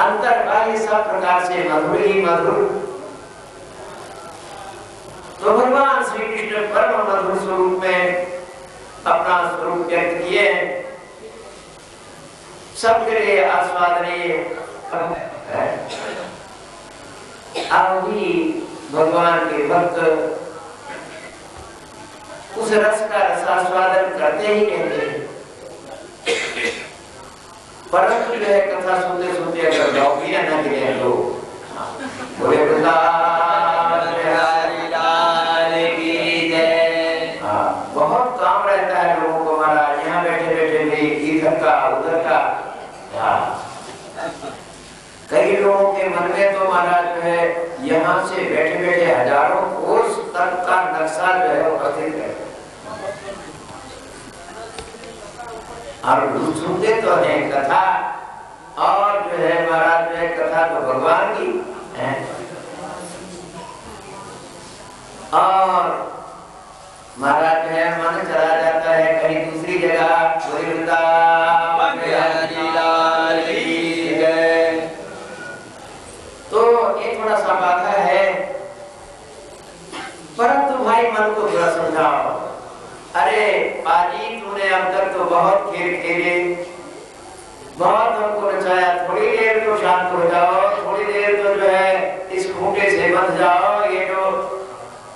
अंतर बाह्य सब प्रकार से मधुर ही मधुर। तो भगवान श्री कृष्ण परम मधुर स्वरूप में अपना स्वरूप व्यक्त किए, सबके लिए आस्वादनीय। अब भी भगवान के भक्त उस रस का रसास्वादन करते ही रहते हैं, परंतु जो है कथा सुनते सुनते अगर लौकिया न गिरे तो बोले बहुत काम रहता है लोगों को महाराज, यहाँ बैठे बैठे भी इधर का उधर का। कई लोगों के मन में तो महाराज जो है यहाँ से बैठे बैठे हजारों कोस तक का नक्शा जो है वो कथित है, और सुनते तो है कथा, और जो है महाराज जो है कथा तो भगवान की है। और महाराज जो है मन चला जाता है कहीं दूसरी जगह, तो ये थोड़ा सा बाधा है, परंतु भाई मन को थोड़ा समझाओ। अरे पाजी तूने अब तक तो बहुत खेल खेले, बहुत हमको नचाया, थोड़ी देर तो शांत हो जाओ, थोड़ी देर तो जो है इस खूंटे से बंध जाओ। ये जो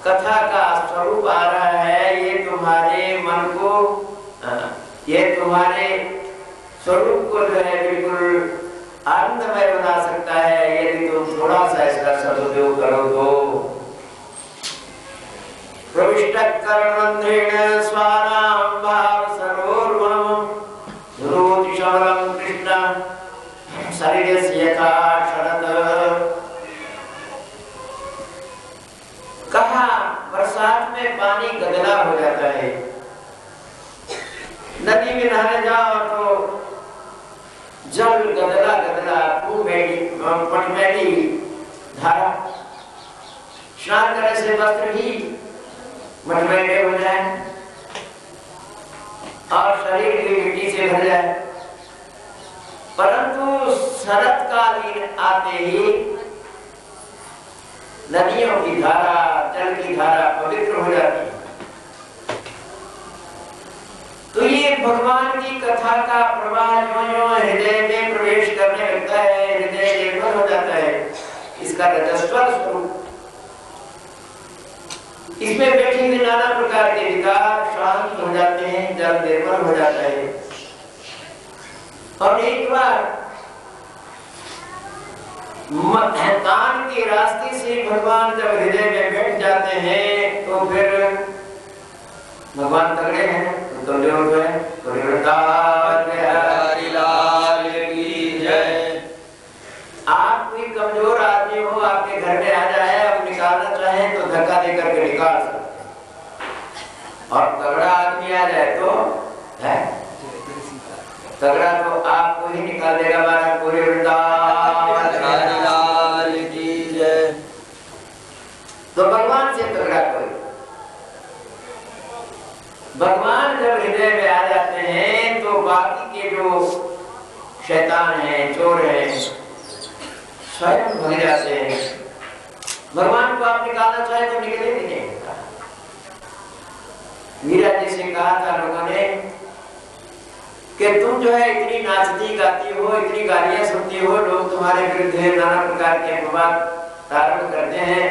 कथा का स्वरूप आ रहा है ये तुम्हारे मन को, ये तुम्हारे स्वरूप को जो है बिल्कुल आनंदमय बना सकता है, यदि तुम थोड़ा सा इसका सदुपयोग करो तो। प्रविष्टः कर्मन्त्रेण स्वानां भाव सरोर्वं धुरोति शमलं कृष्ण शरीरस्य यथा शरद। कहा बरसात में पानी गदला हो जाता है, नदी में नहाने जाओ तो जल गदला गदला पटमैली धारा, स्नान करने से वस्त्र भी मटमैले हो जाए और शरीर भी मिट्टी से भर जाए। परंतु शरतकालीन आते ही नदियों की धारा, जल की धारा पवित्र हो जाती है। तो ये भगवान की कथा का प्रवाह जो हृदय में प्रवेश करने लगता है, हृदय निर्मल हो जाता है, इसका रजस्वल स्वरूप, इसमें बैठे हुए नाना प्रकार के विकार शांत हो जाते हैं, जल निर्मल हो जाता है। और एक बार कान के रास्ते से भगवान जब हृदय में बैठ जाते हैं तो फिर भगवान तगड़े हैं, तो आप कोई कमजोर आदमी हो, आपके घर में आ जाए, आप निकालना चाहे तो धक्का देकर के निकाल सकते, और तगड़ा आदमी आ जाए तो है तगड़ा तो आपको ही निकाल देगा। महाराज पूरे तो भगवान से तगड़ा कोई, भगवान जब हृदय में आ जाते हैं तो बाकी के जो शैतान हैं, चोर हैं, स्वयं भग जाते हैं। भगवान को आप निकालना चाहे तो निकले नहीं। मीरा जी से कहा था लोगों ने कि तुम जो है इतनी नाचती गाती हो, इतनी गालियां सुनती हो, लोग तुम्हारे विरुद्ध नाना प्रकार के अपवाद धारण करते हैं,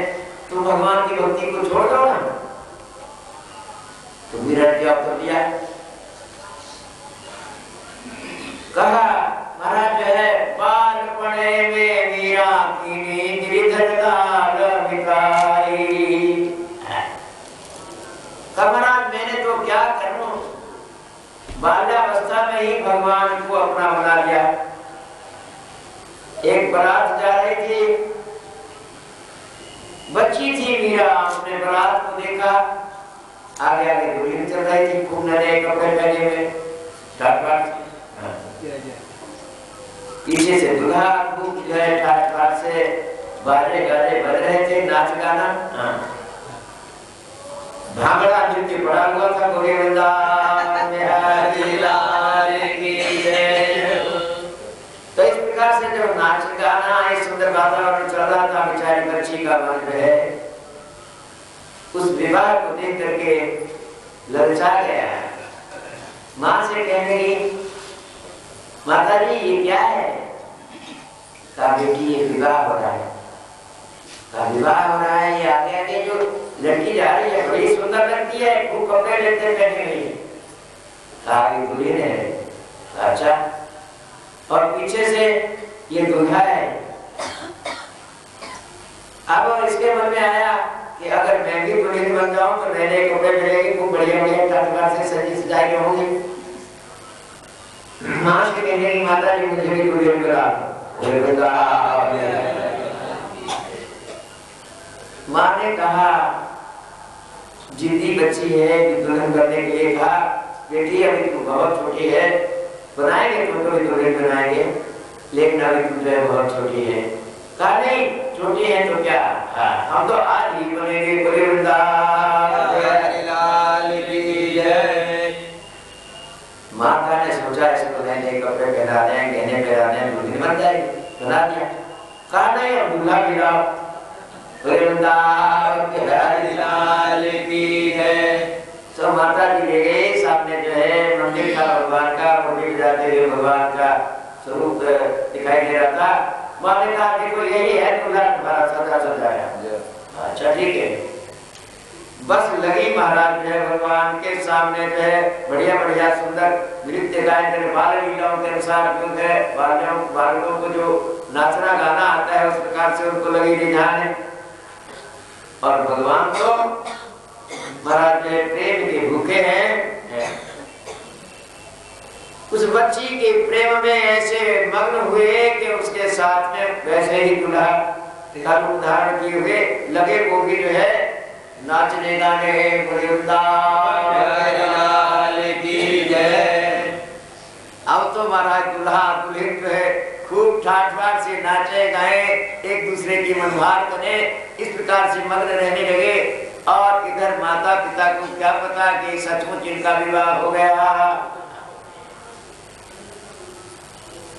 तुम भगवान की भक्ति को छोड़ दो ना। तो मीरा जी जवाब कर दिया, कहा महाराज जो है बालपणे में मीरा की गिरिधर लाल मिठाई। महाराज मैंने तो क्या करूं, बाल्यावस्था में ही भगवान को अपना बना लिया। एक बारात जा रही थी, बच्ची थी मीरा, उसने बारात को देखा, आगे आगे दूरी में चल रही थी, खूब नए कपड़े पहने हुए, पीछे से दूल्हा खूब जो है ठाट ठाट से बाजे गाजे बज रहे थे, नाच गाना, भांगड़ा नृत्य पड़ा हुआ था, गोविंदा तो इस प्रकार प्रकार से जब नाच गाना इस सुंदर वातावरण चल रहा था, बेचारी बच्ची का मन जो है उस विवाह को देख करके ललचा गया। माँ से कहने लगी, माता जी ये क्या है? कहा बेटी ये विवाह हो रहा है। कहा विवाह हो रहा है, ये आगे आगे जो लड़की जा रही है बड़ी सुंदर लगती है, खूब कपड़े लेते बैठी हुई है। कहा ये दुल्हन है। अच्छा, और पीछे से ये दूल्हा है। अब इसके मन में आया कि अगर मैं भी दुल्हन बन जाऊं तो नए नए कपड़े मिलेंगे, खूब बढ़िया बढ़िया प्रकार से सजी सजाई होंगी। माँ से कहने की, माता जी मुझे भी दुल्हन बना। माँ ने कहा, जिद्दी बच्ची है, दुल्हन करने के लिए कहा, बेटी अभी तू बहुत छोटी है, बनाएंगे तुम तो दुल्हन बनाएंगे, लेकिन अभी तुम जो है बहुत छोटी है। कहा नहीं, छोटी है तो क्या, हम तो आज ही बनेंगे। बोले वृंदावन लाल की जय। माता ने सोचा इसको नए नए कपड़े पहना दें, गहने पहना दें, दुल्हन बन जाएगी, बना दिया। कहा नहीं, अब दूल्हा भी लाओ। वृंदावन लाल की जय। तो माता जी ले गए, सामने जो है मंदिर का, भगवान का मुरली बजाते हुए भगवान का स्वरूप दिखाई दे रहा था। माँ ने कहा देखो यही है दूल्हा तुम्हारा, सजा सजाया। अच्छा ठीक है। बस लगी महाराज जो है भगवान के सामने जो है बढ़िया बढ़िया सुंदर नृत्य गायन, बाल लीलाओं के अनुसार जो है बालकों को जो नाचना गाना आता है उस प्रकार से उनको लगी रिझाने। और भगवान तो महाराज प्रेम के भूखे हैं। उस बच्ची के प्रेम में ऐसे मग्न हुए कि उसके साथ में वैसे ही दूल्हा रूप धारण किए हुए लगे। वो भी जो है नाचने गाने, वृंदावन की जय। अब तो महाराज दूल्हा दुल्हन जो है खूब ठाठ बाट से नाचे गाए, एक दूसरे की मनभार बने, इस प्रकार से मग्न रहने लगे। और इधर माता पिता को क्या पता कि सचमुच इनका विवाह हो गया।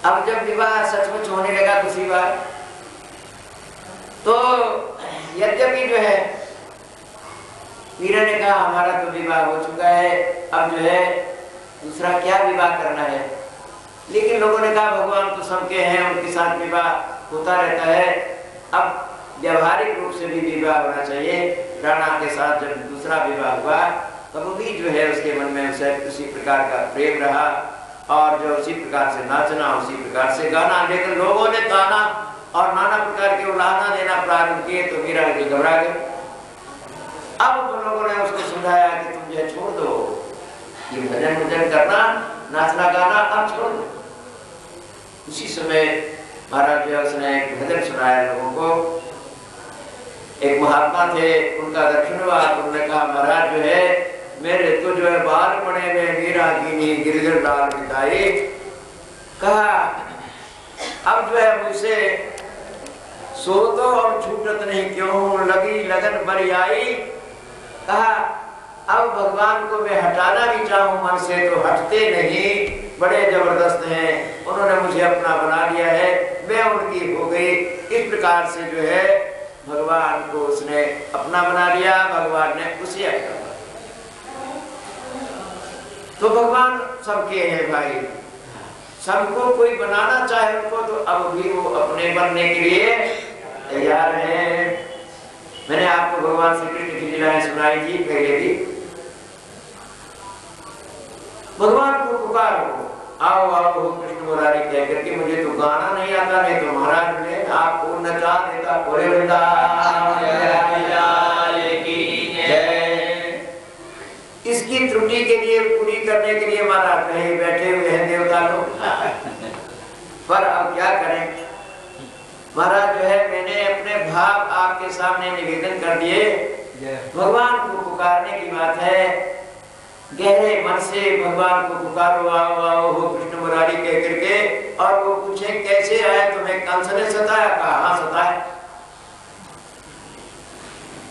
अब जब विवाह सचमुच होने लगा दूसरी बार, तो यद्यपि जो है मीरा ने कहा हमारा तो विवाह हो चुका है, अब जो है दूसरा क्या विवाह करना है। लेकिन लोगों ने कहा भगवान तो सबके हैं, उनके साथ विवाह होता रहता है, अब व्यवहारिक रूप से भी विवाह होना चाहिए। राणा के साथ जब दूसरा विवाह हुआ तब भी जो है उसके मन में उसी प्रकार का प्रेम रहा, और जो उसी प्रकार से नाचना, उसी प्रकार से गाना। लेकिन लोगों ने ताना और नाना प्रकार के उलाहना देना प्रारंभ किए तो मीरा जी घबरा गए। अब उन लोगों ने उसको समझाया कि तुम जो छोड़ दो, ये भजन भजन करना, नाचना गाना अब छोड़ दो। उसी समय महाराज जो उसने एक भजन सुनाया लोगों को। एक महात्मा थे, उनका दर्शन हुआ, उन्होंने कहा महाराज जो है मेरे तो जो है बाल पड़े में मीरा की गिरगिर डाल बिताई। कहा अब जो है मुझसे सो तो अब छूटत नहीं, क्यों लगी लगन बरी आई। कहा अब भगवान को मैं हटाना भी चाहूं मन से तो हटते नहीं, बड़े जबरदस्त हैं, उन्होंने मुझे अपना बना लिया है, मैं उनकी हो गई। इस प्रकार से जो है भगवान को उसने अपना बना लिया, भगवान ने उसे अपना। तो भगवान सबके हैं भाई, सबको कोई बनाना चाहे उनको तो अब भी वो अपने बनने के लिए तैयार हैं। मैंने आपको भगवान श्री कृष्ण की लीलाएं सुनाई थी पहले भी। भगवान को पुकारो, आओ आओ हो कृष्ण मुरारी कह करके। मुझे तो गाना नहीं आता, नहीं तो महाराज ने आपको नचा देता। बोले वृंदावन की जय। इसकी त्रुटि के लिए पूरी करने के लिए महाराज नहीं बैठे हुए हैं देवता लोग। पर अब क्या करें महाराज जो है मैंने अपने भाव आपके सामने निवेदन कर दिए। भगवान को पुकारने की बात है, गहरे मन से भगवान को पुकारो, आओ आओ हो कृष्ण मुरारी कह करके। और वो पूछे कैसे आए तुम्हें, कंस ने सताया? कहा हाँ सताया।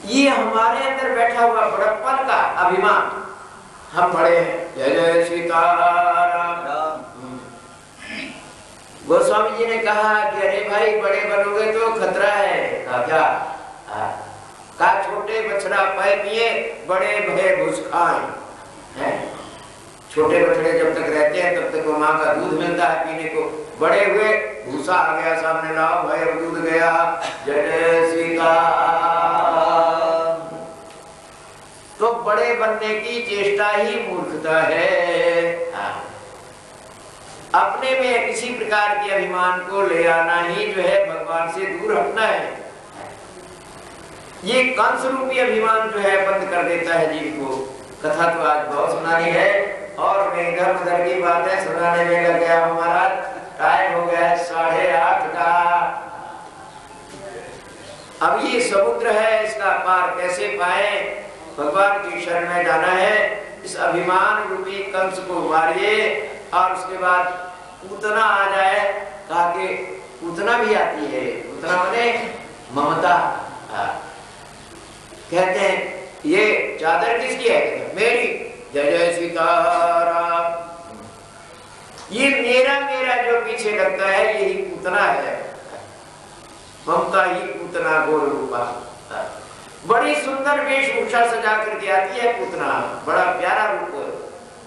ये हमारे अंदर बैठा हुआ बड़प्पन का अभिमान, हम बड़े हैं। जय जय सीताराम, गोस्वामी जी ने कहा कि अरे भाई बड़े बनोगे तो खतरा है। कहा क्या? कहा छोटे बछड़ा पै पिए, बड़े भय भूस खाएं। छोटे बछड़े जब तक रहते हैं तब तक वो माँ का दूध मिलता है पीने को, बड़े हुए भूसा आ गया सामने, लाओ भाई अब दूध गया। जय श्री राम। तो बड़े बनने की चेष्टा ही मूर्खता है। अपने में किसी प्रकार के अभिमान को ले आना ही जो है भगवान से दूर हटना है। ये कंस रूपी अभिमान जो है बंद कर देता है जीव को। कथा तो आज बहुत सुनानी है और मैं इधर उधर की बातें सुनाने में लग गया हूँ महाराज। टाइम हो गया है 8:30 का। अब ये समुद्र है, इसका पार कैसे पाए? भगवान की शरण में जाना है। इस अभिमान रूपी कंस को मारिए और उसके बाद पूतना आ जाए। कहा कि पूतना भी आती है। पूतना माने ममता। कहते हैं ये चादर किसकी है? मेरी। जय जय सीताराम। ये मेरा मेरा जो पीछे लगता है यही पूतना है। ममता ही पूतना गोर रूपा। बड़ी सुंदर वेशभूषा सजा करके आती है पूतना, बड़ा प्यारा रूप,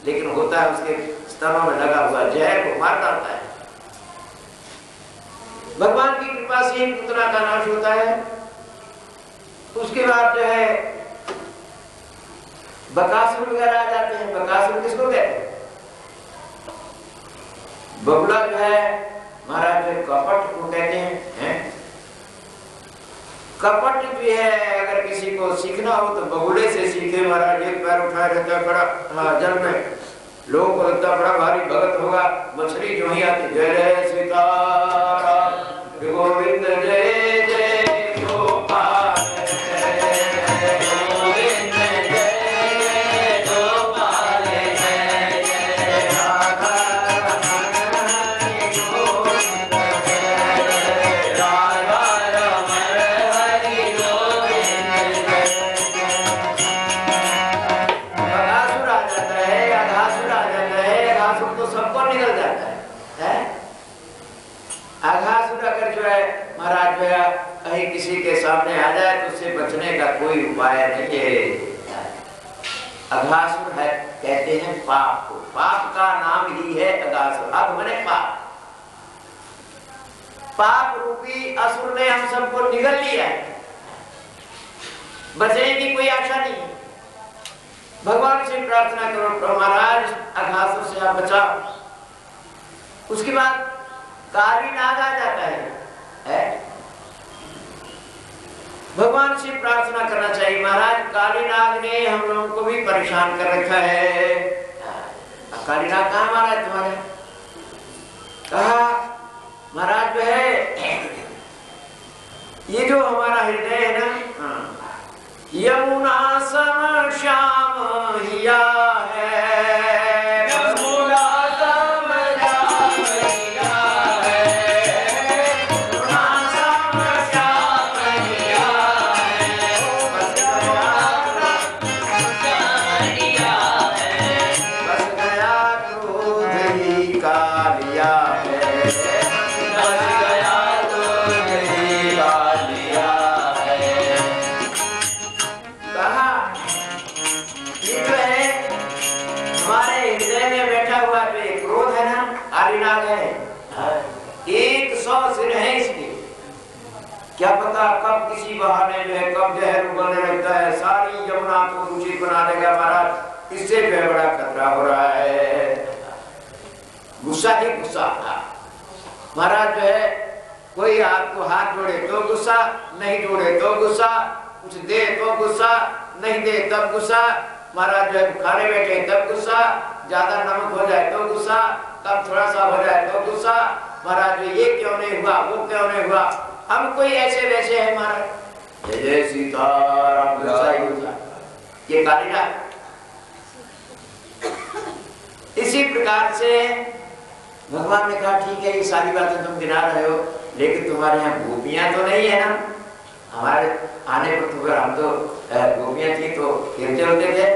लेकिन होता है उसके स्तनों में लगा हुआ जहर को मार डालता है। भगवान की कृपा से ही पूतना का नाश होता है। उसके बाद जो है बकासुर वगैरह आ जाते हैं। बकासुर किसको कहते हैं? बगुला जो है महाराज कपट को कहते हैं। कपट भी है, अगर किसी को सीखना हो तो बगुले से सीखे महाराज। एक पैर उठाए रहता है बड़ा जल में, लोगों को लगता बड़ा भारी भगत होगा। मछली जो ही आती, जय जय सीताराम गोविंद जय जय गोपाल कहीं किसी के सामने आ जाए तो उससे बचने का कोई उपाय नहीं है। अघासुर है, कहते हैं पाप को। पाप का नाम ही है अघासुर। अघ माने पाप। पाप रूपी असुर ने हम सबको निगल लिया है। बचने की कोई आशा नहीं है। भगवान से प्रार्थना करो महाराज अघासुर से आप बचाओ। उसके बाद काली नाग आ जाता है। भगवान से प्रार्थना करना चाहिए। महाराज काली नाग ने हम लोगों को भी परेशान कर रखा है। काली नाग कहाँ महाराज तुम्हारे? कहा महाराज जो है ये जो हमारा हृदय है ना, यमुना सम श्याम हिया है। क्या पता कब किसी बहाने जो है कब जहर उगलने लगता है, सारी यमुना को दूषित बना देगा महाराज। इससे जो है बड़ा खतरा हो रहा है। गुस्सा ही गुस्सा महाराज जो है, कोई आपको हाथ जोड़े तो गुस्सा, नहीं जोड़े तो गुस्सा, कुछ दे तो गुस्सा, नहीं दे तब गुस्सा। महाराज जो है खाने बैठे तब गुस्सा, ज्यादा नमक हो जाए तो गुस्सा, तब थोड़ा सा हो जाए तो गुस्सा। महाराज ये क्यों नहीं हुआ, वो क्यों नहीं हुआ। हम कोई ऐसे वैसे है महाराज। जय जय सीताराम। ये काली नाग। इसी प्रकार से भगवान ने कहा ठीक है ये सारी बातें तुम गिना रहे हो, लेकिन तुम्हारे यहाँ गोपियां तो नहीं है ना। हमारे आने पर तो हम तो गोपियां थी तो खेलते होते थे।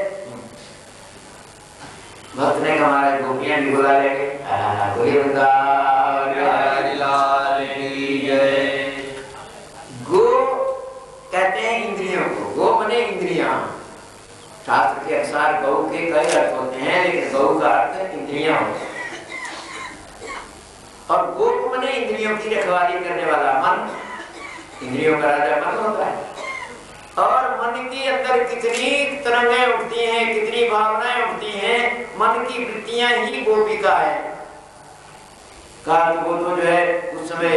भक्त ने कहा महाराज गोपियां भी बुला लेंगे। प्रकार गौ के कई अर्थ होते हैं, लेकिन गौ का अर्थ इंद्रियां होते हैं। और गोप माने इंद्रियों की रखवाली करने वाला मन, इंद्रियों का राजा मन होता है। और मन के अंदर कितनी तरंगें उठती हैं, कितनी भावनाएं उठती हैं, मन की वृत्तियां ही गोपिका है। कहा तो वो तो जो है उस समय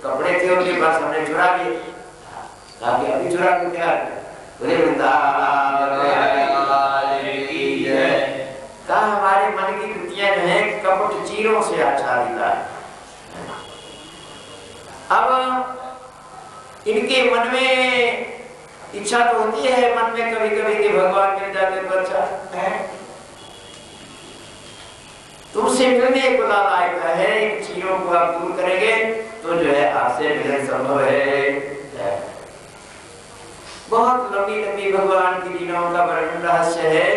कपड़े थे उनके पास, हमने चुरा लिए। कहा कि अभी चुरा के क्या कहा हमारे मन की वृत्तियां जो है कपट चीरों से आच्छादित है। अब इनके मन में इच्छा तो होती है, मन में कभी कभी कि भगवान मिल जाते तो अच्छा है, तुमसे मिलने को लायक है, इन चीजों को आप दूर करेंगे तो जो है आपसे मिलन संभव है। बहुत लंबी लंबी भगवान की लीलाओं का वर्णन रहस्य है।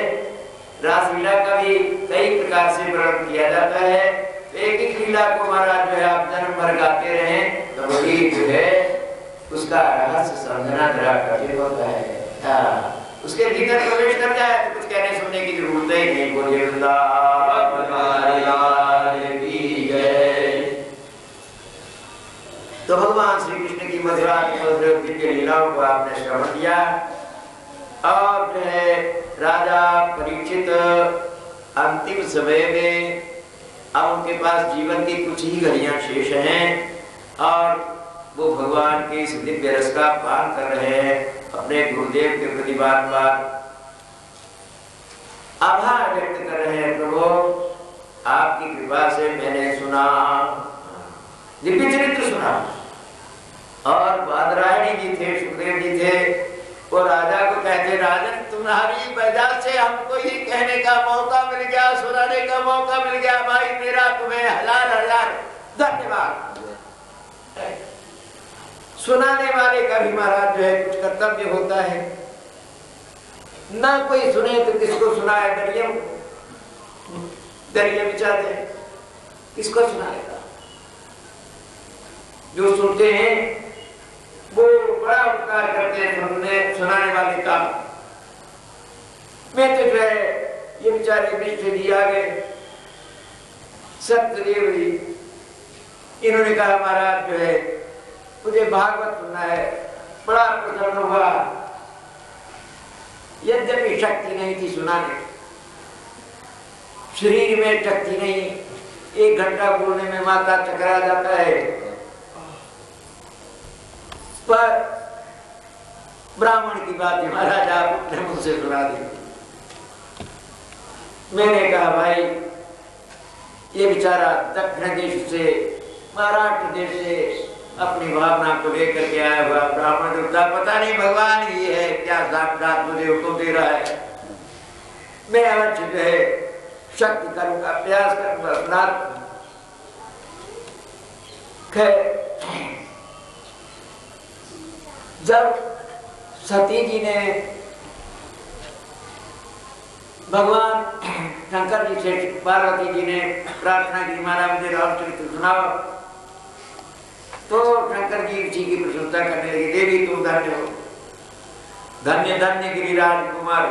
रासलीला का भी कई प्रकार से वर्णन किया जाता है। एक एक लीला को महाराज जो है आप जन्म भर गाते रहे तो वही जो है उसका रहस्य समझना जरा कठिन होता है। उसके भीतर प्रवेश कर जाए तो कुछ कहने सुनने की जरूरत ही नहीं। बोलिए तो भगवान श्री कृष्ण की मधुरा की लीलाओं को आपने श्रवण किया। अब जो है राजा परीक्षित अंतिम समय में, अब उनके पास जीवन की कुछ ही घड़ियां शेष हैं और वो भगवान के इस दिव्य रस का पान कर रहे हैं। अपने गुरुदेव के प्रति बार-बार आभार व्यक्त कर रहे हैं। प्रभु आपकी कृपा से मैंने सुना, दिव्य चरित्र सुना। और बादरायणी जी थे, सुखदेव जी थे, वो राजा को कहते राजन तुम्हारी वजह से हमको ये कहने का मौका मिल गया, सुनाने का मौका मिल गया। भाई मेरा तुम्हें हजार हजार धन्यवाद। सुनाने वाले का भी महाराज जो है कुछ कर्तव्य होता है। ना कोई सुने तो किसको सुनाए, दरिया बिचाते किसको सुनाएगा। जो सुनते हैं वो बड़ा उपकार करते हैं सुनाने वाले का। मैं तो जो है ये बेचारे निष्ठ जी आ गए, सत्यदेव जी, इन्होंने कहा महाराज जो है मुझे भागवत सुनना है। बड़ा प्रसन्न हुआ। यद्यपि शक्ति नहीं थी सुनाने, शरीर में शक्ति नहीं, 1 घंटा बोलने में माथा चकरा जाता है, पर ब्राह्मण की बात है महाराज आप अपने मुंह से सुना दी। मैंने कहा भाई ये बेचारा दक्षिण देश से, महाराष्ट्र देश से अपनी भावना को लेकर के आया हुआ ब्राह्मण देवता, पता नहीं भगवान ही है क्या साक्षात मुझे हुक्म दे रहा है। मैं अवश्य जो है शक्ति करूंगा, प्रयास करूंगा। जब सती जी ने भगवान शंकर जी से, पार्वती जी ने प्रार्थना की महाराज मुझे रामचरित्र सुनाओ, तो शंकर जी की प्रशंसा करने लगे, देवी तुम धन्य हो, धन्य धन्य गिरिराज कुमार,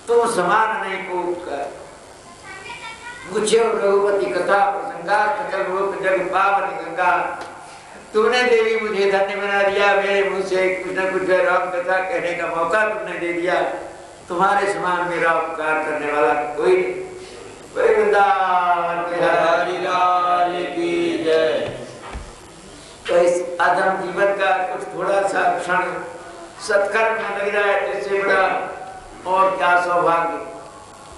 तुम समान नहीं को रघुपति कथा प्रसंगा सकल रूप जग पावन गंगा। तुमने देवी मुझे धन्य बना दिया, मेरे मुंह से कुछ न कुछ राम कथा कहने का मौका तुमने दे दिया। तुम्हारे समान मेरा उपकार करने वाला कोई नहीं। वृंदावन बिहारी लाल की जय। तो इस अधम जीवन का कुछ थोड़ा सा क्षण सत्कर्म में लग जाए तो इससे बड़ा और क्या सौभाग्य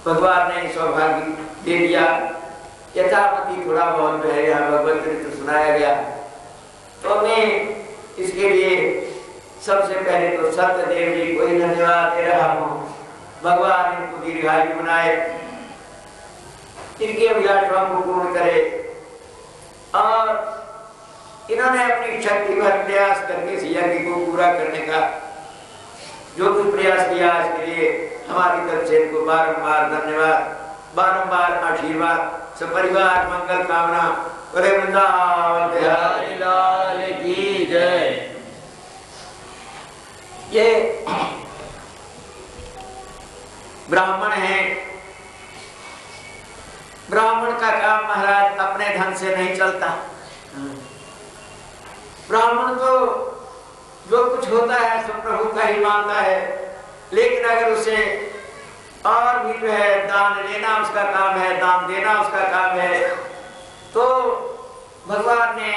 भगवान ने सौभाग्य दे दिया। यथामति थोड़ा बहुत जो है यहाँ भगवत चरित्र सुनाया गया। तो मैं इसके लिए सबसे पहले तो सत्यदेव जी को धन्यवाद दे रहा हूँ। भगवान इनको दीर्घायु बनाए, इनकी अभिलाषाओं को पूर्ण करे और इन्होंने अपनी शक्ति भर प्रयास करके इस यज्ञ को पूरा करने का जो कुछ प्रयास किया, इसके लिए हमारी तरफ से इनको बारंबार धन्यवाद, बारंबार आशीर्वाद, सपरिवार मंगल कामना। वृंदावन बिहारी लाल की जय। ये ब्राह्मण है, ब्राह्मण का काम महाराज अपने धन से नहीं चलता। ब्राह्मण तो जो कुछ होता है सब प्रभु का ही मानता है, लेकिन अगर उसे और भी जो है दान लेना उसका काम है, दान देना उसका काम है, तो भगवान ने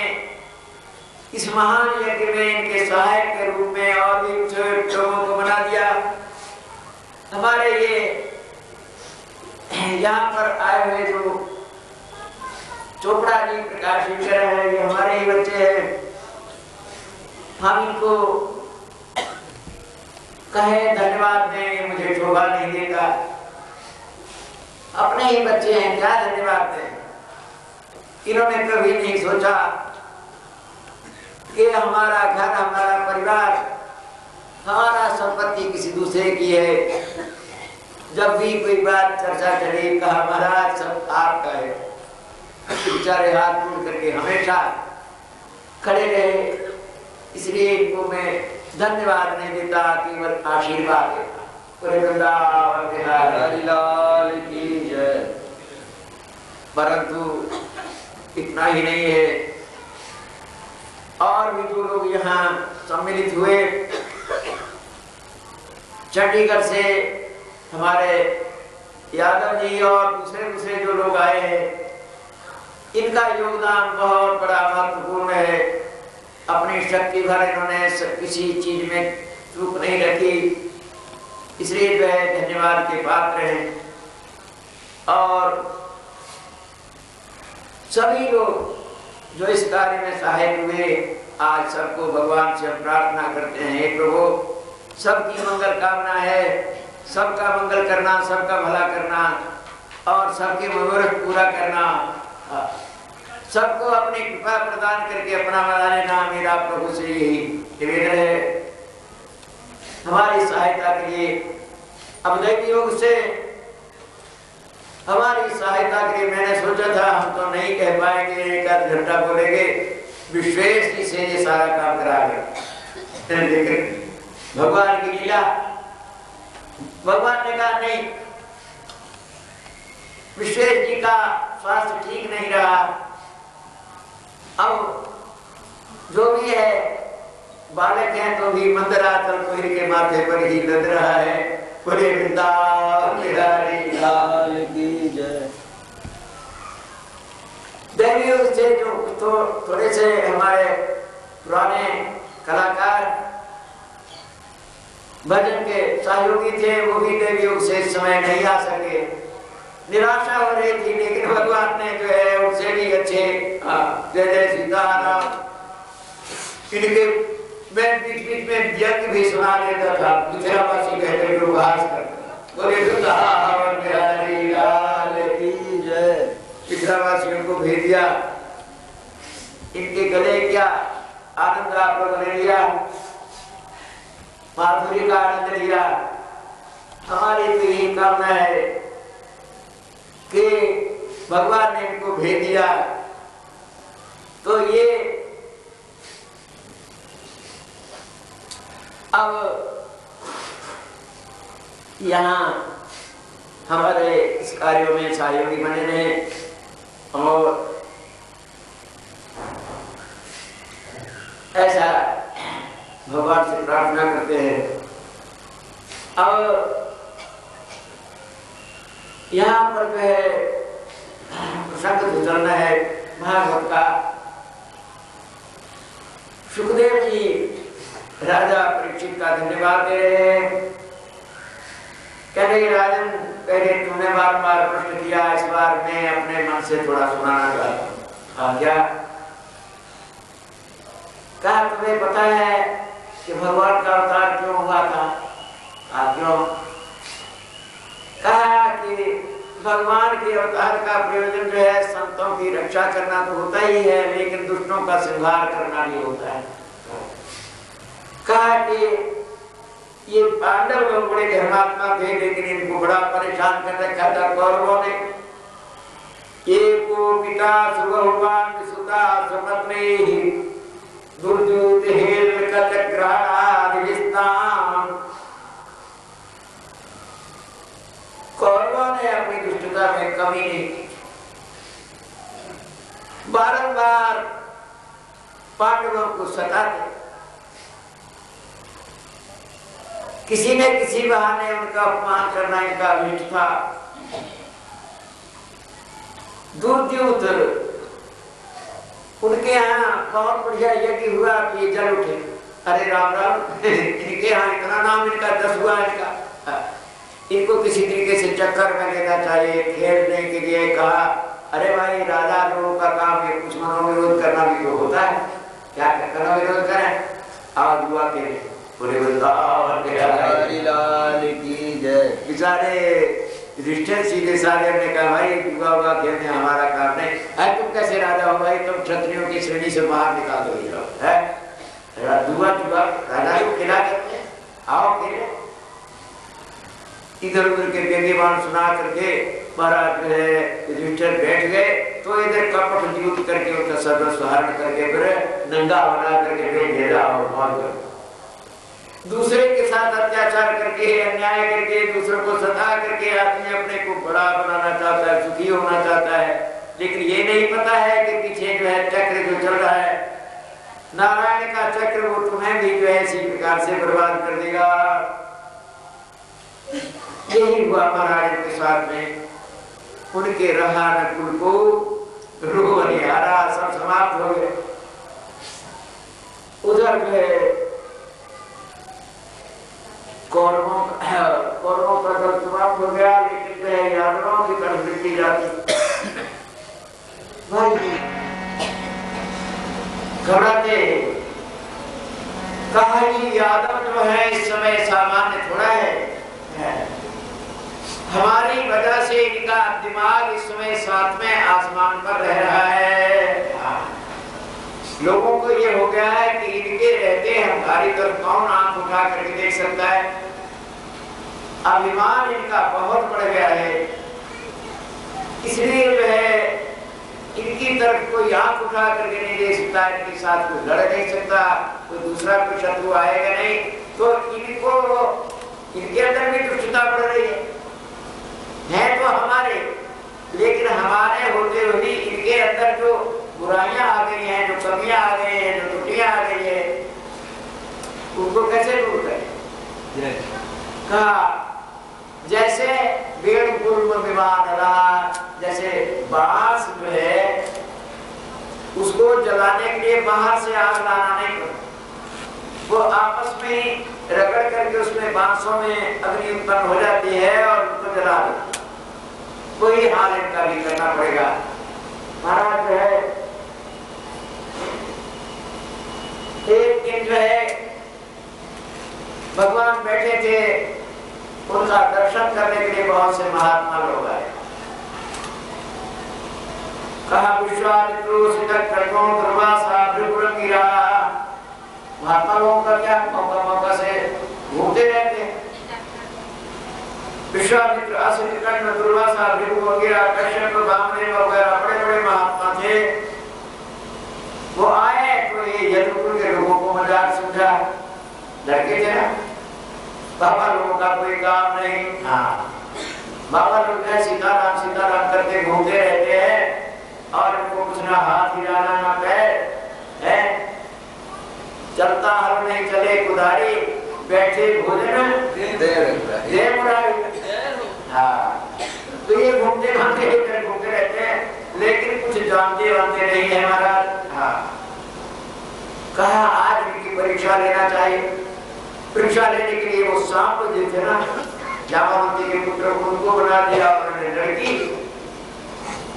इस महान यज्ञ में इनके सहायक के रूप में और भी कुछ लोगों को बना दिया। हमारे ये यहाँ पर आए हुए जो चोपड़ा जी प्रकाश है, ये हमारे ही बच्चे हैं। हम इनको कहे धन्यवाद दें, मुझे शोभा नहीं देगा, अपने ही बच्चे हैं, क्या धन्यवाद दें। इन्होंने कभी नहीं सोचा कि हमारा घर, हमारा परिवार, हमारा संपत्ति किसी दूसरे की है। जब भी कोई बात चर्चा चली, कहा महाराज सब आपका है। बेचारे हाथ जोड़ करके हमेशा खड़े रहे, इसलिए इनको मैं धन्यवाद नहीं देता, केवल आशीर्वाद देता। पूरे वृंदावन बिहारी लाल की जय। परंतु इतना ही नहीं है, और भी जो लोग यहाँ सम्मिलित हुए, चंडीगढ़ से हमारे यादव जी और दूसरे जो लोग आए हैं, इनका योगदान बहुत बड़ा महत्वपूर्ण है। अपनी शक्ति भर इन्होंने किसी चीज में चूक नहीं रखी, इसलिए जो है धन्यवाद के पात्र हैं। और सभी लोग जो इस कार्य में सहायक हुए, आज सबको भगवान से प्रार्थना करते हैं, हे प्रभु सबकी मंगल कामना है, सबका मंगल करना, सबका भला करना और सबके मनोरथ पूरा करना। सबको अपनी कृपा प्रदान करके अपना मना लेना मेरा प्रभु से यही निवेदन है। हमारी सहायता के लिए अब दैवी योग से हमारी सहायता के लिए मैंने सोचा था हम तो नहीं कह पाएंगे, एक आध घंटा बोलेंगे, विश्वेश जी से ये सारा काम करा गए। भगवान की लीला, भगवान ने कहा नहीं, विश्वेश जी का स्वास्थ्य ठीक नहीं रहा, अब जो भी है बालक हैं तो भी मंदराचल कोहर के माथे पर ही लद रहा है। पूरे वृंदावन बिहारी लाल की जय। दैवी से जो तो थोड़े से हमारे पुराने कलाकार भजन के सहयोगी थे, वो भी दैवी योग से इस समय नहीं आ सके, निराशा हो रही थी, लेकिन भगवान ने जो है उनसे भी अच्छे जय जय सीताराम, इनके मैं बीच में यज्ञ भी सुना लेता था, मिथिलावासी कहते हुए उपहास करता। बोले वृंदावन बिहारी लाल की जय। मिथिलावासियों को भेज दिया, इनके गले क्या आनंद आप लोगों ने लिया, माधुरी का आनंद लिया। हमारी तो यही कामना है कि भगवान ने इनको भेज दिया, तो ये अब यहाँ हमारे इस कार्यों में सहयोगी बने रहे और ऐसा भगवान से प्रार्थना करते हैं। अब यहाँ पर जो है प्रसंग गुजरना है भागवत का। सुखदेव जी राजा परीक्षित का धन्यवाद दे रहे हैं, कह रहे राजन, पहले तुमने बार बार प्रश्न किया, इस बार मैं अपने मन से थोड़ा सुनाना चाहता हूँ। क्या कहा तुम्हें पता है कि भगवान का अवतार क्यों हुआ था? क्यों? कहा कि भगवान के अवतार का प्रयोजन जो है संतों की रक्षा करना तो होता ही है, लेकिन दुष्टों का संहार करना भी होता है। कहा कि ये पांडव लोग बड़े धर्मात्मा थे, लेकिन इनको बड़ा परेशान कर रखा था कौरवों ने। ये को पिता सुभवान सुता समत्रे दुर्जूत हेल कलग्राणा विस्ताम। कमी नहीं की। बारंबार पांडवों को सताते, किसी न किसी बहाने उनका अपमान करना इनका अभिष्ट था। दूर उनके यहाँ बहुत बढ़िया यज्ञ हुआ कि ये जल उठे। अरे राम राम, इनके यहाँ इतना नाम इनका 10 हुआ इनका। इनको किसी तरीके से चक्कर में लेना चाहिए, खेलने के लिए कहा। अरे भाई, राजा लोगों का काम है, कुछ मनोविरोध करना भी तो होता है, क्या करना विरोध करें। आवाज हुआ के पूरे वृंदावन की जय। बेचारे युधिष्ठिर सीधे साधे ने कहा, भाई युवा खेलने हमारा काम नहीं है, तुम कैसे राजा हो भाई, तुम क्षत्रियों की श्रेणी से बाहर निकाल दो है। दुआ राजा को खिला करते आओ खेले। इधर उधर के व्यंग्य बाण सुना करके महाराज जो है युधिष्ठिर बैठ गए, तो इधर कपट युद्ध करके उनका सर्वस्व हरण करके फिर नंगा बना करके भेज दिया और मार कर दूसरे के साथ अत्याचार करके, अन्याय करके, दूसरों को सता करके आदमी अपने को बड़ा बनाना चाहता है, सुखी होना चाहता है। लेकिन ये नहीं पता है कि पीछे जो है चक्र जो चल रहा है, नारायण का चक्र, वो तुम्हें भी जो है इसी प्रकार से बर्बाद कर देगा। यही हुआ महाराज के साथ में। उनके रहा नकुल को रोहनिहारा सब समाप्त हो गए। उधर में कौरवों का दल समाप्त हो गया, लेकिन यादवों की तरफ वृद्धि जाती भाई घबराते। कहा कि यादव जो है इस समय सामान्य थोड़ा है, हमारी वजह से इनका दिमाग इस समय 7वें आसमान पर रह रहा है। लोगों को ये हो गया है कि इनके रहते हमारी तरफ कौन आंख उठा करके देख सकता है। अभिमान इनका बहुत बढ़ गया है, इसलिए जो है इनकी तरफ कोई आंख उठा करके नहीं देख सकता, इनके साथ कोई लड़ नहीं सकता, कोई दूसरा कोई शत्रु आएगा नहीं। तो इनको इनके अंदर भी दुष्टता बढ़ रही है तो हमारे, लेकिन हमारे होते हुए इनके अंदर जो बुराइयां आ गई हैं, जो कमियां आ गई हैं, जो त्रुटियां आ गई है, उनको कैसे दूर करें। कहा जैसे वेणुकुल में विमान रहा, जैसे बांस जो है उसको जलाने के लिए बाहर से आग लाना नहीं पड़ता, वो आपस में ही रगड़ करके उसमें बांसों में अग्नि उत्पन्न हो जाती है और उसको जला देते। कोई हाल इनका भी करना पड़ेगा। महाराज जो है एक दिन जो है भगवान बैठे थे, उनका दर्शन करने के लिए बहुत से महात्मा लोग आए। कहा महात्मा लोगों का क्या मौका से घूमते रहते हैं। विश्वामित्र, असित, दुर्वासा, भृगु वगैरह, कश्यप, वामदेव वगैरह बड़े बड़े महात्मा थे। वो आए तो ये यदुकुल के लोगों को मजाक समझा, लड़के थे ना, बाबा लोगों का कोई काम नहीं। हाँ, बाबा लोग सीताराम करते घूमते रहते हैं और उनको कुछ ना हाथ हिलाना ना पैर है, चलता हल नहीं चले कुदारी, बैठे भोजन दे मुरारी। हाँ, तो ये घूमते रहते हैं, लेकिन कुछ जानते वानते नहीं है महाराज। हाँ, कहा आज इनकी परीक्षा लेना चाहिए। परीक्षा लेने के लिए वो सांप जो थे ना, जामावती के पुत्र को उनको बना दिया, उन्होंने लड़की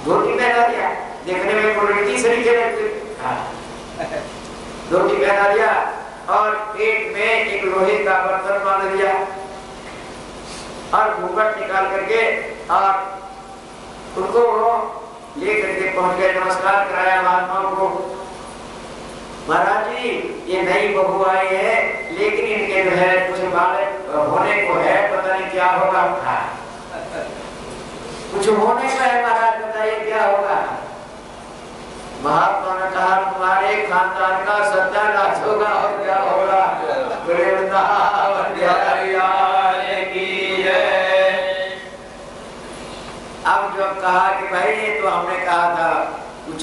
धोती पहना दिया, देखने में वो लड़की से नीचे लगती, धोती पहना दिया और पेट में एक लोहे का बर्तन बांध दिया और घूंघट निकाल करके और उनको ले करके पहुंच गए, नमस्कार कराया महात्माओं को। महाराज जी, ये नई बहू आई है, लेकिन इनके जो है कुछ बालक होने को है, पता नहीं क्या होगा। कुछ होने का है महाराज, बताइए क्या होगा। महात्मा ने कहा तुम्हारे खानदान का सत्यानाश होगा और क्या होगा। अब जब कहा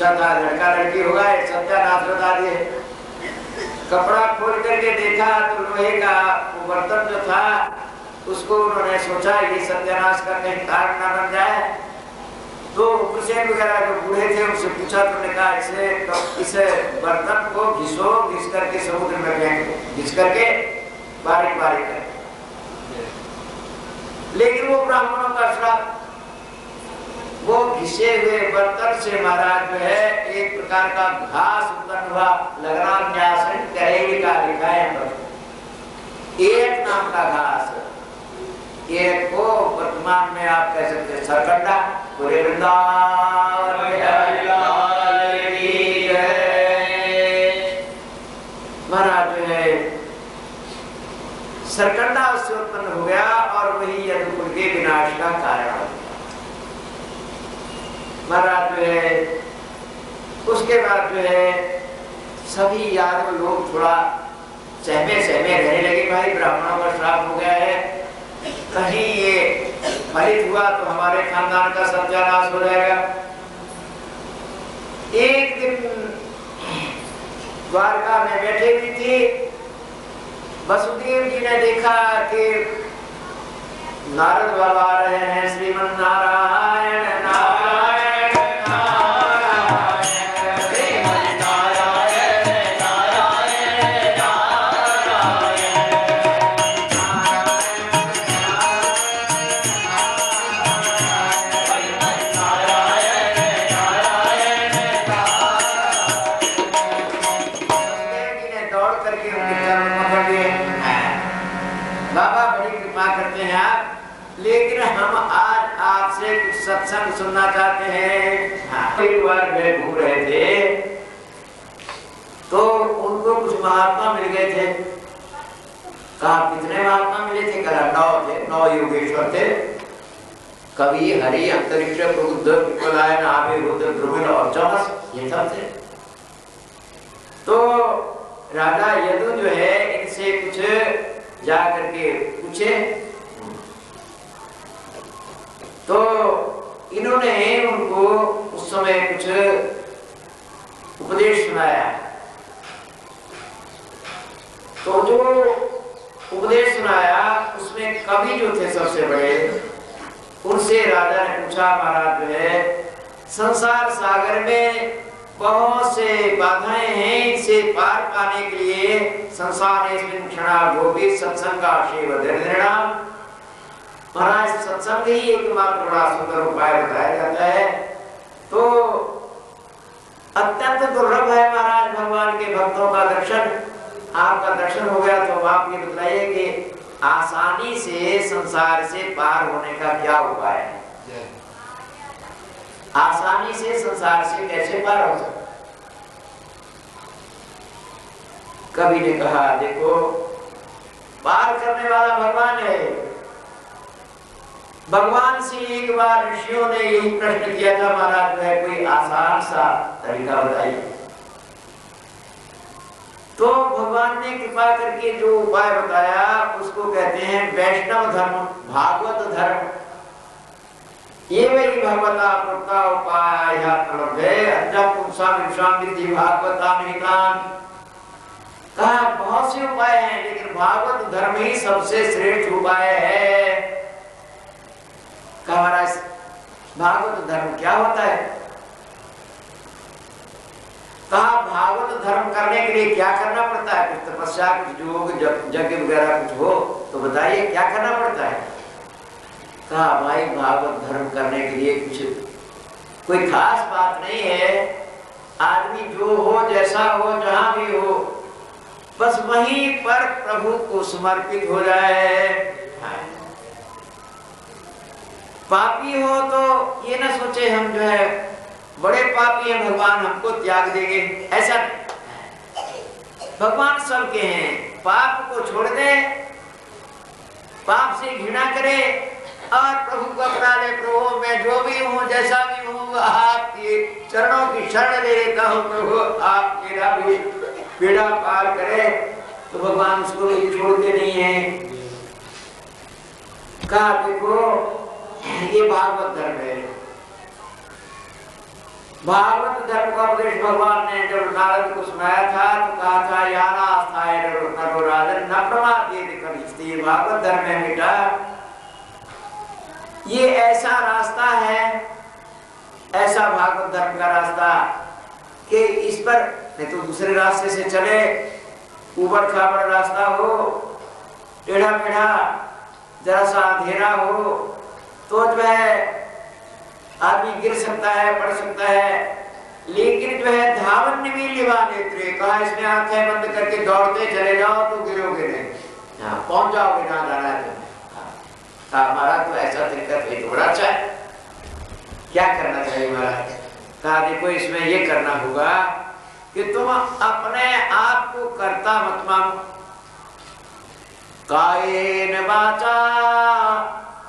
पूछा था लड़का लड़की होगा, एक सत्यानाश बता दिए। कपड़ा खोल करके देखा तो लोहे का वो बर्तन जो था उसको उन्होंने सोचा ये सत्यानाश का कहीं कारण ना बन जाए। तो हुसैन वगैरह जो बूढ़े थे उनसे पूछा, तो उन्होंने कहा इसे बर्तन को घिसो, घिस करके समुद्र में फेंक, घिस करके बारीक बारीक कर। लेकिन वो ब्राह्मणों का श्राप, वो घिसे हुए बर्तन से महाराज जो है एक प्रकार का घास उत्पन्न हुआ। लगना न्यासन करेली का लिखा है, एक नाम का घास। एक को वर्तमान में आप कह सकते हैं सरकंडा। पूरे वृंदावन महाराज जो है सरकंडा उससे उत्पन्न हो गया और वही यदुकुल के विनाश का कारण हो गया। महाराज जो है उसके बाद जो है सभी यारों लोग थोड़ा सहमे सहमे रहने लगे, भाई ब्राह्मणों का श्राप हो गया है, कहीं ये फलित हुआ तो हमारे खानदान का सत्यानाश हो जाएगा। एक दिन द्वारका में बैठे हुई थी, वसुदेव जी ने देखा कि नारद बाबा आ रहे हैं, श्रीमन नारायण नारायण लेकिन हम आज आपसे कुछ सत्संग सुनना चाहते हैं। एक बार वे घूम रहे थे तो उनको कुछ महात्मा मिल गए थे। कहा कितने महात्मा मिले थे? कहा 9 थे, 9 योगेश्वर थे। कवि, हरि, अंतरिक्ष, प्रबुद्ध, पिपलायन, आभि, रुद्र, ध्रुविल और चौमस, ये सब थे। तो राजा यदु जो है इनसे कुछ जा करके पूछे तो इन्होंने उनको उस समय कुछ उपदेश सुनाया। तो जो उपदेश सुनाया उसमें कवि जो थे सबसे बड़े, उनसे राजा ने पूछा, महाराज जो है संसार सागर में बहुत से बाधाएं हैं, इनसे पार पाने के लिए संसार क्षणा गोपी सत्संगा शिव धीर्णा। महाराज सत्संग ही एकमात्र बड़ा सुंदर उपाय बताया जाता है। तो अत्यंत दुर्लभ है महाराज भगवान के भक्तों का दर्शन। आपका दर्शन हो गया तो आप ये बताइए कि आसानी से संसार से पार होने का क्या उपाय है? आसानी से संसार से कैसे पार हो सकता? कवि ने कहा, देखो पार करने वाला भगवान है। भगवान से एक बार ऋषियों ने यही प्रश्न किया था, महाराज है कोई आसान सा तरीका बताइए। तो भगवान ने कृपा करके जो उपाय बताया उसको कहते हैं वैष्णव धर्म, भागवत धर्म। ये वही भगवता प्रोक्ता उपाय कहा बहुत से उपाय हैं, लेकिन भागवत धर्म ही सबसे श्रेष्ठ उपाय है। कहा महाराज भागवत धर्म क्या होता है? कहा भागवत धर्म करने के लिए क्या करना पड़ता है? कुछ तपस्या, कुछ योग, यज्ञ वगैरह कुछ हो तो बताइए क्या करना पड़ता है? कहा भाई भागवत धर्म करने के लिए कुछ कोई खास बात नहीं है। आदमी जो हो, जैसा हो, जहां भी हो, बस वहीं पर प्रभु को समर्पित हो जाए। पापी हो तो ये ना सोचे हम जो है बड़े पापी हैं, भगवान हमको त्याग देंगे, ऐसा भगवान सबके हैं। पाप को छोड़ दे, पाप से घृणा करे और प्रभु को अपना ले। प्रभु मैं जो भी हूँ, जैसा भी हूँ, आपके चरणों की शरण ले लेता हूँ। प्रभु आप मेरा भी बेड़ा पार करे, तो भगवान उसको छोड़ते नहीं है। कहा देखो ये भागवत धर्म है। भागवत धर्म का उपदेश भगवान ने जब नारद को सुनाया था तो कहा था याना आस्थाए नरो राजन न प्रमादेति कनिष्ठि। भागवत धर्म में बेटा ये ऐसा रास्ता है, ऐसा भागवत धर्म का रास्ता कि इस पर नहीं तो दूसरे रास्ते से चले, ऊबड़ खाबड़ रास्ता हो, टेढ़ा मेढ़ा, जरा सा अंधेरा हो तो जो है आदमी गिर सकता है, पड़ सकता है। लेकिन जो है धावन निमीलिवा नेत्रे, कहा इसमें आंखें बंद करके दौड़ते चले जाओ तो गिरोगे नहीं, हाँ पहुंच जाओगे जहां जाना है तुम्हें। हमारा तो ऐसा तरीका तो बड़ा अच्छा है, क्या करना चाहिए महाराज? कहा देखो इसमें ये करना होगा कि तुम अपने आप को कर्ता मत मानो, कायेन वाचा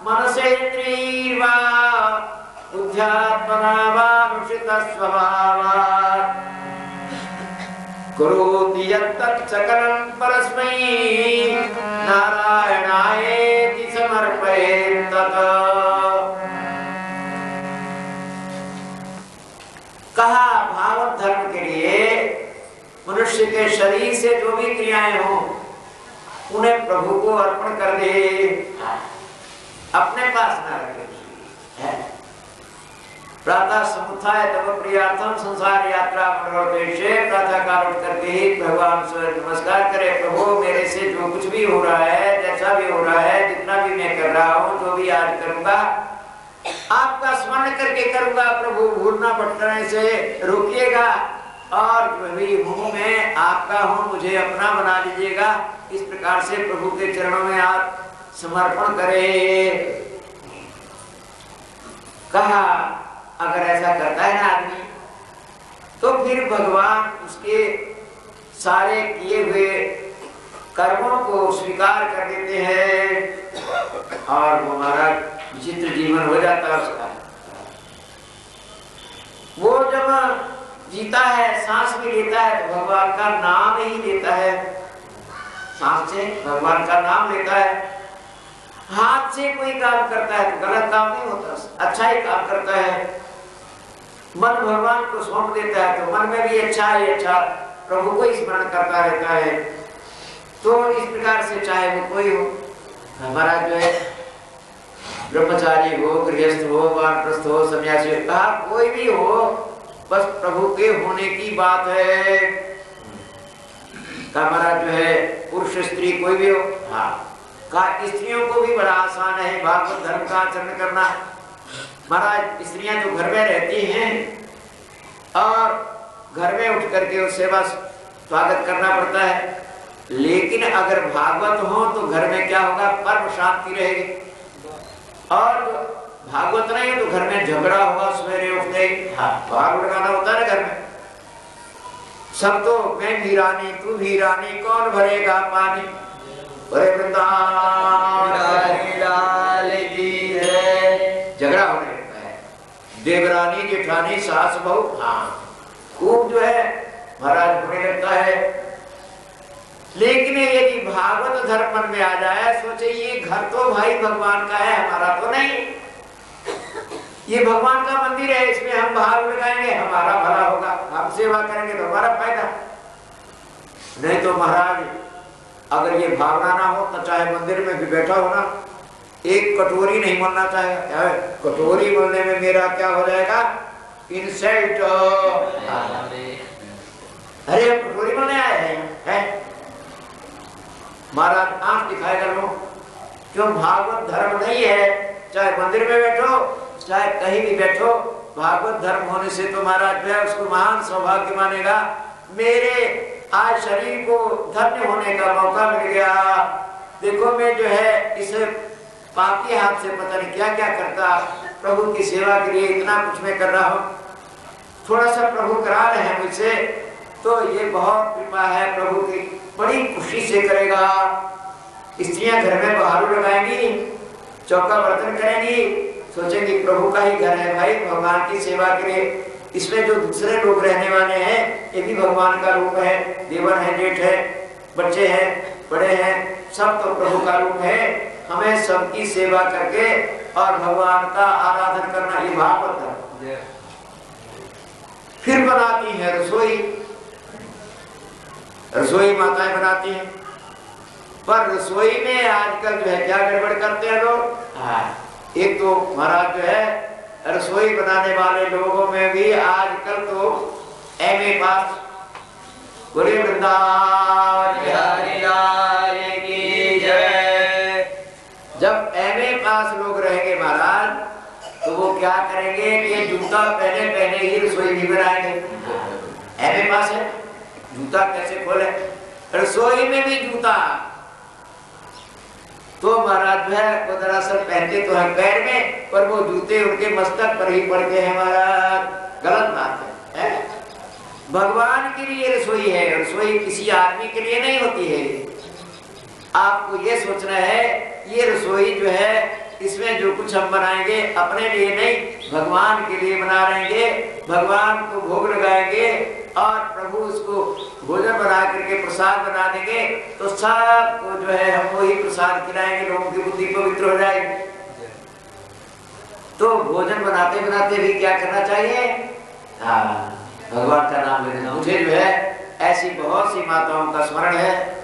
मनसेन्द्रियर्वा बुद्ध्यात्मना वानुषितः स्वभावात् करोति यत्तत् सकलं परस्मै नारायणायेति समर्पयेत् तत्। कहा भागवत धर्म के लिए मनुष्य के शरीर से जो भी क्रियाएं हो उन्हें प्रभु को अर्पण कर दे, अपने पास न रखे। प्रातः समुत्थाय तव प्रियार्थम संसार यात्रा मनोरथेशे, प्रातः काल उठ करके ही भगवान से नमस्कार करे, प्रभु मेरे से जो कुछ भी हो रहा है, जैसा भी हो रहा है, जितना भी मैं कर रहा हूँ, जो भी आज करूंगा आपका स्मरण करके करूंगा, प्रभु भूलना भटकने से रोकिएगा और जो भी हूँ मैं आपका हूँ, मुझे अपना बना लीजिएगा। इस प्रकार से प्रभु के चरणों में आप समर्पण करें। कहा अगर ऐसा करता है ना आदमी तो फिर भगवान उसके सारे किए हुए कर्मों को स्वीकार कर देते हैं और वो हमारा विचित्र जीवन हो जाता है उसका। वो जब जीता है, सांस भी लेता है तो भगवान का नाम ही लेता है, सांस से भगवान का नाम लेता है। हाथ से कोई काम करता है तो गलत काम नहीं होता, अच्छा ही काम करता है। मन भगवान को सौंप देता है तो मन में भी अच्छा ही अच्छा प्रभु को स्मरण करता रहता है। तो इस प्रकार से चाहे वो कोई हो, हमारा जो है ब्रह्मचारी हो, गृहस्थ हो, वानप्रस्थ हो, सन्यासी हो, कहा कोई भी हो, बस प्रभु के होने की बात है। हमारा जो है पुरुष स्त्री कोई भी हो, हाँ कहा स्त्रियों को भी बड़ा आसान है भागवत धर्म का आचरण करना। महाराज स्त्रियां जो घर में रहती हैं और घर में उठ करके उस सेवा स्वागत करना पड़ता है, लेकिन अगर भागवत हो तो घर में क्या होगा, परम शांति रहेगी। और भागवत नहीं है तो घर में झगड़ा होगा, सवेरे उठते भाग लगाना होता है ना घर में, सब तो मैं भी रानी तू भी रानी, कौन भरेगा पानी, अरे वृंदावन झगड़ा होने लगता है। देवरानी जेठानी सास बहू, हाँ खूब जो है महाराज होने लगता है। लेकिन यदि भागवत धर्म मन में आ जाए, सोचे ये घर तो भाई भगवान का है, हमारा तो नहीं, ये भगवान का मंदिर है, इसमें हम भाग लगाएंगे हमारा भला होगा, हम सेवा करेंगे तो हमारा फायदा। नहीं तो महाराज अगर ये भावना ना हो तो चाहे मंदिर में भी बैठा हो ना, एक कटोरी नहीं मलना चाहेगा, कटोरी मलने में मेरा क्या हो जाएगा, इंसल्ट। अरे हम कटोरी मलने आए हैं, महाराज आंख दिखाए कर लो, क्यों भागवत धर्म नहीं है, चाहे मंदिर में बैठो चाहे कहीं भी बैठो, भागवत धर्म होने से तो महाराज जो है उसको महान सौभाग्य मानेगा। मेरे आज शरीर को धन्य होने का मौका मिल गया, देखो मैं जो है इस पापी हाथ से पता नहीं क्या क्या करता, प्रभु की सेवा के लिए इतना कुछ मैं कर रहा हूँ, थोड़ा सा प्रभु करा रहे हैं मुझसे, तो ये बहुत कृपा है प्रभु की, बड़ी खुशी से करेगा। स्त्रियां घर में बहारू लगाएंगी, चौका बर्तन करेंगी, सोचेंगी प्रभु का ही घर है भाई, भगवान की सेवा के लिए। इसमें जो दूसरे लोग रहने वाले हैं ये भी भगवान का रूप है, देवर है, जेठ है, बच्चे हैं, बड़े हैं, सब तो प्रभु का रूप है। हमें सबकी सेवा करके और भगवान का आराधन करना, ये भागवत है। फिर बनाती है रसोई, रसोई माताएं बनाती हैं। पर रसोई में आजकल जो है क्या गड़बड़ करते हैं लोग। एक तो महाराज जो है रसोई बनाने वाले लोगों में भी आजकल तो एमए पास, बोले वृंदावन की जय। जब एमए पास लोग रहेंगे महाराज तो वो क्या करेंगे कि जूता पहने पहने ही रसोई नहीं बनाएंगे। एमए पास है, जूता कैसे खोले, रसोई में भी जूता। तो महाराज जो है वो दरअसल पहनते तो है पैर में, पर वो जूते उनके मस्तक पर ही पड़ते हैं महाराज। गलत बात है। भगवान के लिए रसोई है, रसोई किसी आदमी के लिए नहीं होती है। आपको ये सोचना है ये रसोई जो है इसमें जो कुछ हम बनाएंगे अपने लिए नहीं, भगवान के लिए बना रहेंगे, भगवान को भोग लगाएंगे और प्रभु उसको भोजन बना करके प्रसाद बना देंगे तो सबको जो है हम वही प्रसाद खिलाएंगे, लोगों की बुद्धि पवित्र हो जाएगी। तो भोजन बनाते बनाते भी क्या करना चाहिए, भगवान का नाम लेना। मुझे जो है ऐसी बहुत सी माताओं का स्मरण है।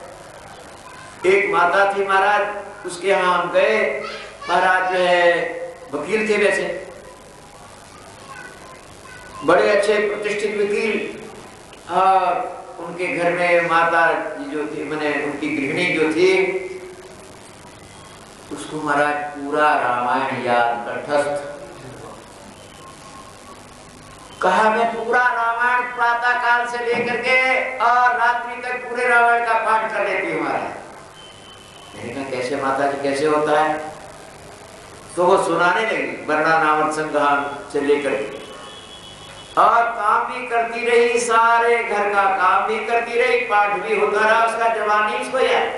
एक माता थी महाराज, उसके यहाँ हम गए। महाराज जो है वकील थे, वैसे बड़े अच्छे प्रतिष्ठित वकील, और उनके घर में माता जो थी, मैंने उनकी गृहिणी जो थी, उसको महाराज पूरा रामायण याद कंठस्थ। कहा मैं पूरा रामायण प्रातः काल से लेकर के और रात्रि तक पूरे रामायण का पाठ कर लेती हूँ महाराज। मैंने कहा कैसे माता जी, कैसे होता है? तो वो सुनाने लगी वर्णा नामक संग्रह से लेकर के, और काम भी करती रही, सारे घर का काम भी करती रही, पाठ भी होता रहा, उसका जवाब नहीं उसको याद।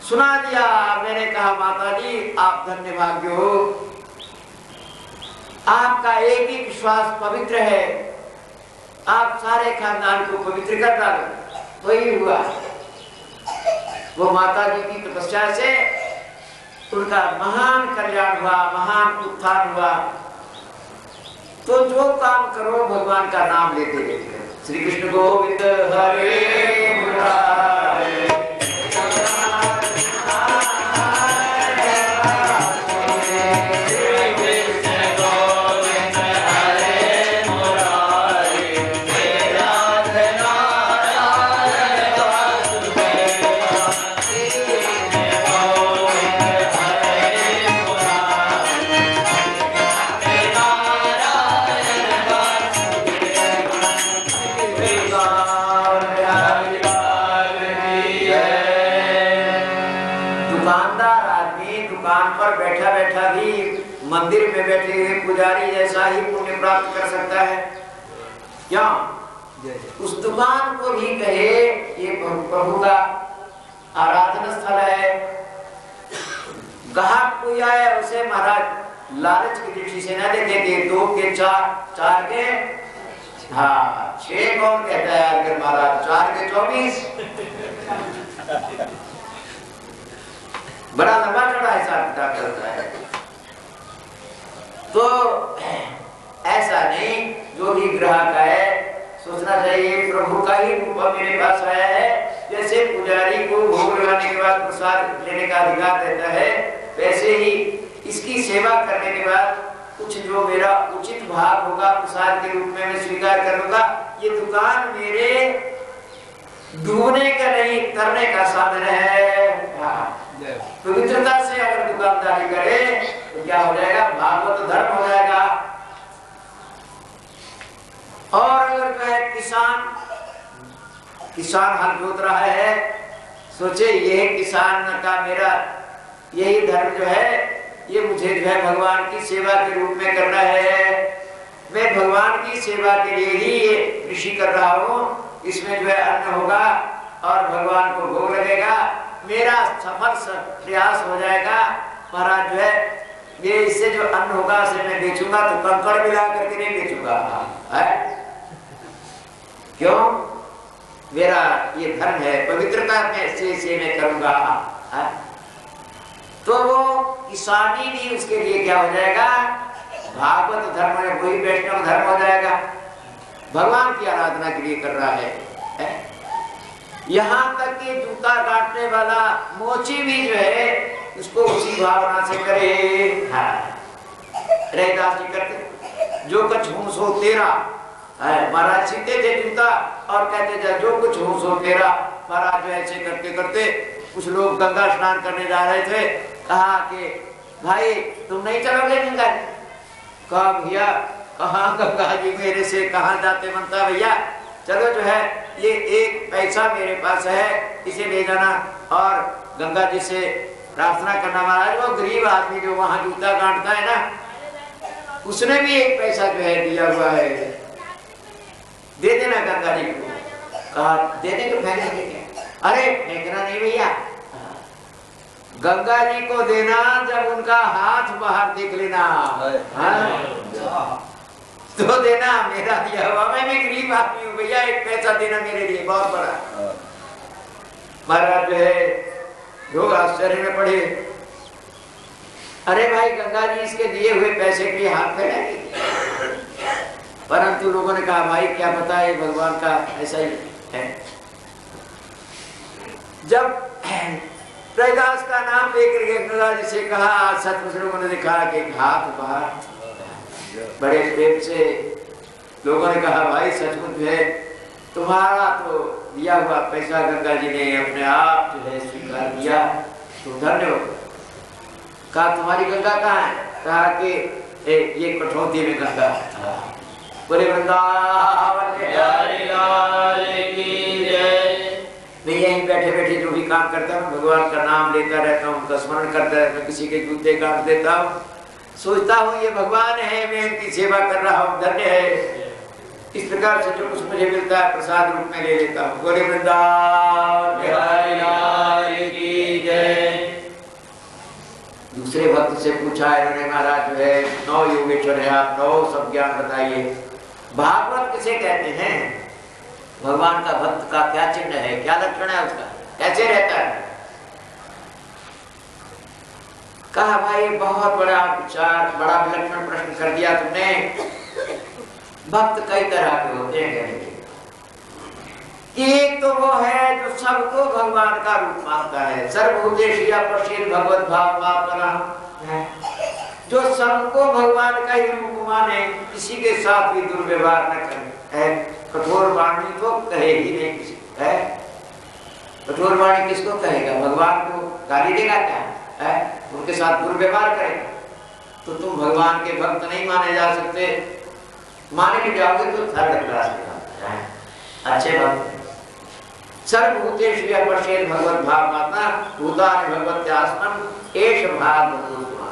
सुना दिया। मैंने कहा माता जी आप धन्य भाग्य हो, आपका एक ही विश्वास पवित्र है, आप सारे खानदान को पवित्र कर डालो। वही हुआ, वो माता जी की तपस्या से उनका महान कल्याण हुआ, महान उत्थान हुआ। तो जो काम करो भगवान का नाम लेते लेते। श्री कृष्ण गोविंद हरे मुरारे। मंदिर में बैठे हुए पुजारी जैसा ही पुण्य प्राप्त कर सकता है क्या? उस दुकान को भी कहे ये प्रभु का आराधना स्थल है, ग्राहक कोई आए उसे महाराज लालच की दृष्टि से न देखे कि 2 के 4 के 6 कौन कहता है अगर महाराज 4 के 24 बड़ा लंबा चौड़ा हिसाब किताब चलता है। तो ऐसा नहीं, जो भी ग्राहक है सोचना चाहिए प्रभु का ही रूप मेरे पास आया है। जैसे पुजारी को भोग लगाने के बाद प्रसाद लेने का अधिकार रहता है, वैसे ही इसकी सेवा करने के बाद कुछ जो मेरा उचित भाग होगा प्रसाद के रूप में मैं स्वीकार करूंगा। ये दुकान मेरे डूबने का नहीं करने का साधन है। पवित्रता से अगर दुकानदारी करे तो क्या हो जाएगा, भागवत धर्म हो जाएगा। और अगर जो है किसान हल जोत रहा है, सोचे यह किसान का मेरा यही धर्म जो है ये मुझे जो है भगवान की सेवा के रूप में करना है। मैं भगवान की सेवा के लिए ही ये कृषि कर रहा हूँ, इसमें जो है अन्न होगा और भगवान को भोग लगेगा, मेरा सफल प्रयास हो जाएगा। महाराज जो है ये इससे जो अन्न होगा उसे मैं बेचूंगा तो कंकड़ मिला करके नहीं बेचूंगा है? क्यों? मेरा ये धर्म है, पवित्रता में से मैं करूंगा है? तो वो किसानी भी उसके लिए क्या हो जाएगा, भागवत धर्म है वही वैष्णव धर्म हो जाएगा। भगवान की आराधना के लिए कर रहा है। यहाँ तक कि जूता काटने वाला मोची भी जो है उसको उसी भावना से करे। रैदास जी करते जो कुछ हूँ सो तेरा। महाराज सीते थे जूता और कहते थे जो कुछ हूँ सो तेरा। महाराज जो ऐसे करते करते कुछ लोग गंगा स्नान करने जा रहे थे। कहा कि भाई तुम नहीं चलोगे गंगा? कहा भैया कहाँ गंगा जी मेरे से कहाँ जाते बनता भैया। चलो जो है ये एक पैसा मेरे पास है इसे ले जाना और गंगा जी से प्रार्थना करना। महाराज वो गरीब आदमी जो वहां जूता काटता है ना उसने भी एक पैसा जो है दिया हुआ है, दे देना गंगा जी को। कहा दे दे तो फेंकेंगे क्या? अरे फेंकना नहीं भैया, गंगा जी को देना जब उनका हाथ बाहर देख लेना। तो देना मेरा दिया हुआ, मैं भी गरीब आदमी हूँ भैया, एक पैसा देना मेरे लिए बहुत बड़ा। महाराज जो है लोग आश्चर्य में पड़े। अरे भाई गंगा जी इसके दिए हुए पैसे के हाथ फैलाएंगे। परंतु लोगों ने कहा भाई क्या पता है भगवान का ऐसा ही है। जब रैदास का नाम लेकर के गंगा जी से कहा सचमुच लोगों ने देखा कि हाथ बाहर बड़े प्रेम से लोगों ने कहा भाई सचमुच है तुम्हारा तो दिया हुआ पैसा गंगा जी ने अपने आप जो है स्वीकार किया, तो धन्य हो। कहा तुम्हारी गंगा कहाँ है? कहा कि ये कठौती में गंगा। बोले वृंदावन की जय। मैं यहीं बैठे बैठे जो भी काम करता हूँ भगवान का नाम लेता रहता हूँ, उनका स्मरण करता रहता हूँ, किसी के जूते काट देता हूँ, सोचता हूँ ये भगवान है, मैं इनकी सेवा कर रहा हूँ, धन्य है। इस प्रकार से जो कुछ मुझे मिलता है प्रसाद रूप में ले लेता हूँ। बोले वृंदावन की जय। दूसरे भक्त से पूछा इन्होंने महाराज जो है 9 योगेश्वर है आप 9 सब ज्ञान बताइए, भागवत किसे कहते हैं? भगवान का भक्त का क्या चिन्ह है, क्या लक्षण है उसका, कैसे रहता है? कहा भाई बहुत बड़ा विचार, बड़ा विलक्षण प्रश्न कर दिया तुमने। भक्त कई तरह के होते हैं। एक तो वो है जो सबको भगवान का रूप मानता है, सर्वभूतेषु पश्येत् भगवत भाव मापना, जो सबको भगवान का ही रूप माने, किसी के साथ भी दुर्व्यवहार न करे। कठोर वाणी तो कहे ही नहीं किसी है। कठोर वाणी किसको कहेगा? भगवान को गाली देगा क्या? उनके साथ दुर्व्यवहार करेगा तो तुम भगवान के भक्त नहीं माने जा सकते। माने भी जाओगे तो थर्ड क्लास के अच्छे भक्त। सर्वभूतेषु पश्येत् भगवत भाव मापना भूतानि भगवत्यास्मन् एष भागवतोत्तमः।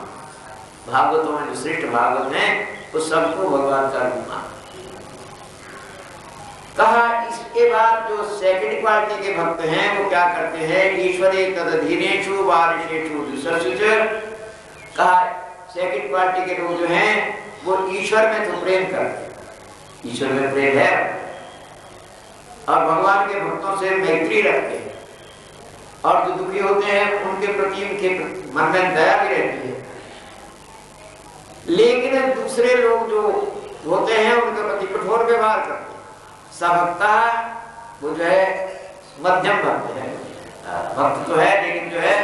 भागवतों में जो श्रेष्ठ भागवत है वो सबको भगवान का रूप मानता। कहा इसके बाद जो सेकंड क्वालिटी के भक्त हैं वो क्या करते हैं? ईश्वरे तदधीनेषु वारिषेषु दुसर्षुच। कहा सेकंड क्वालिटी के लोग जो हैं वो ईश्वर में तो प्रेम करते हैं, ईश्वर में प्रेम है और भगवान के भक्तों से मैत्री रखते हैं और जो दुखी होते हैं उनके प्रति उनके मन में दया भी रहती है। लेकिन दूसरे लोग जो होते हैं उनके प्रति कठोर व्यवहार करते हैं। सबका वो जो है मध्यम भक्त है, भक्त तो है लेकिन जो है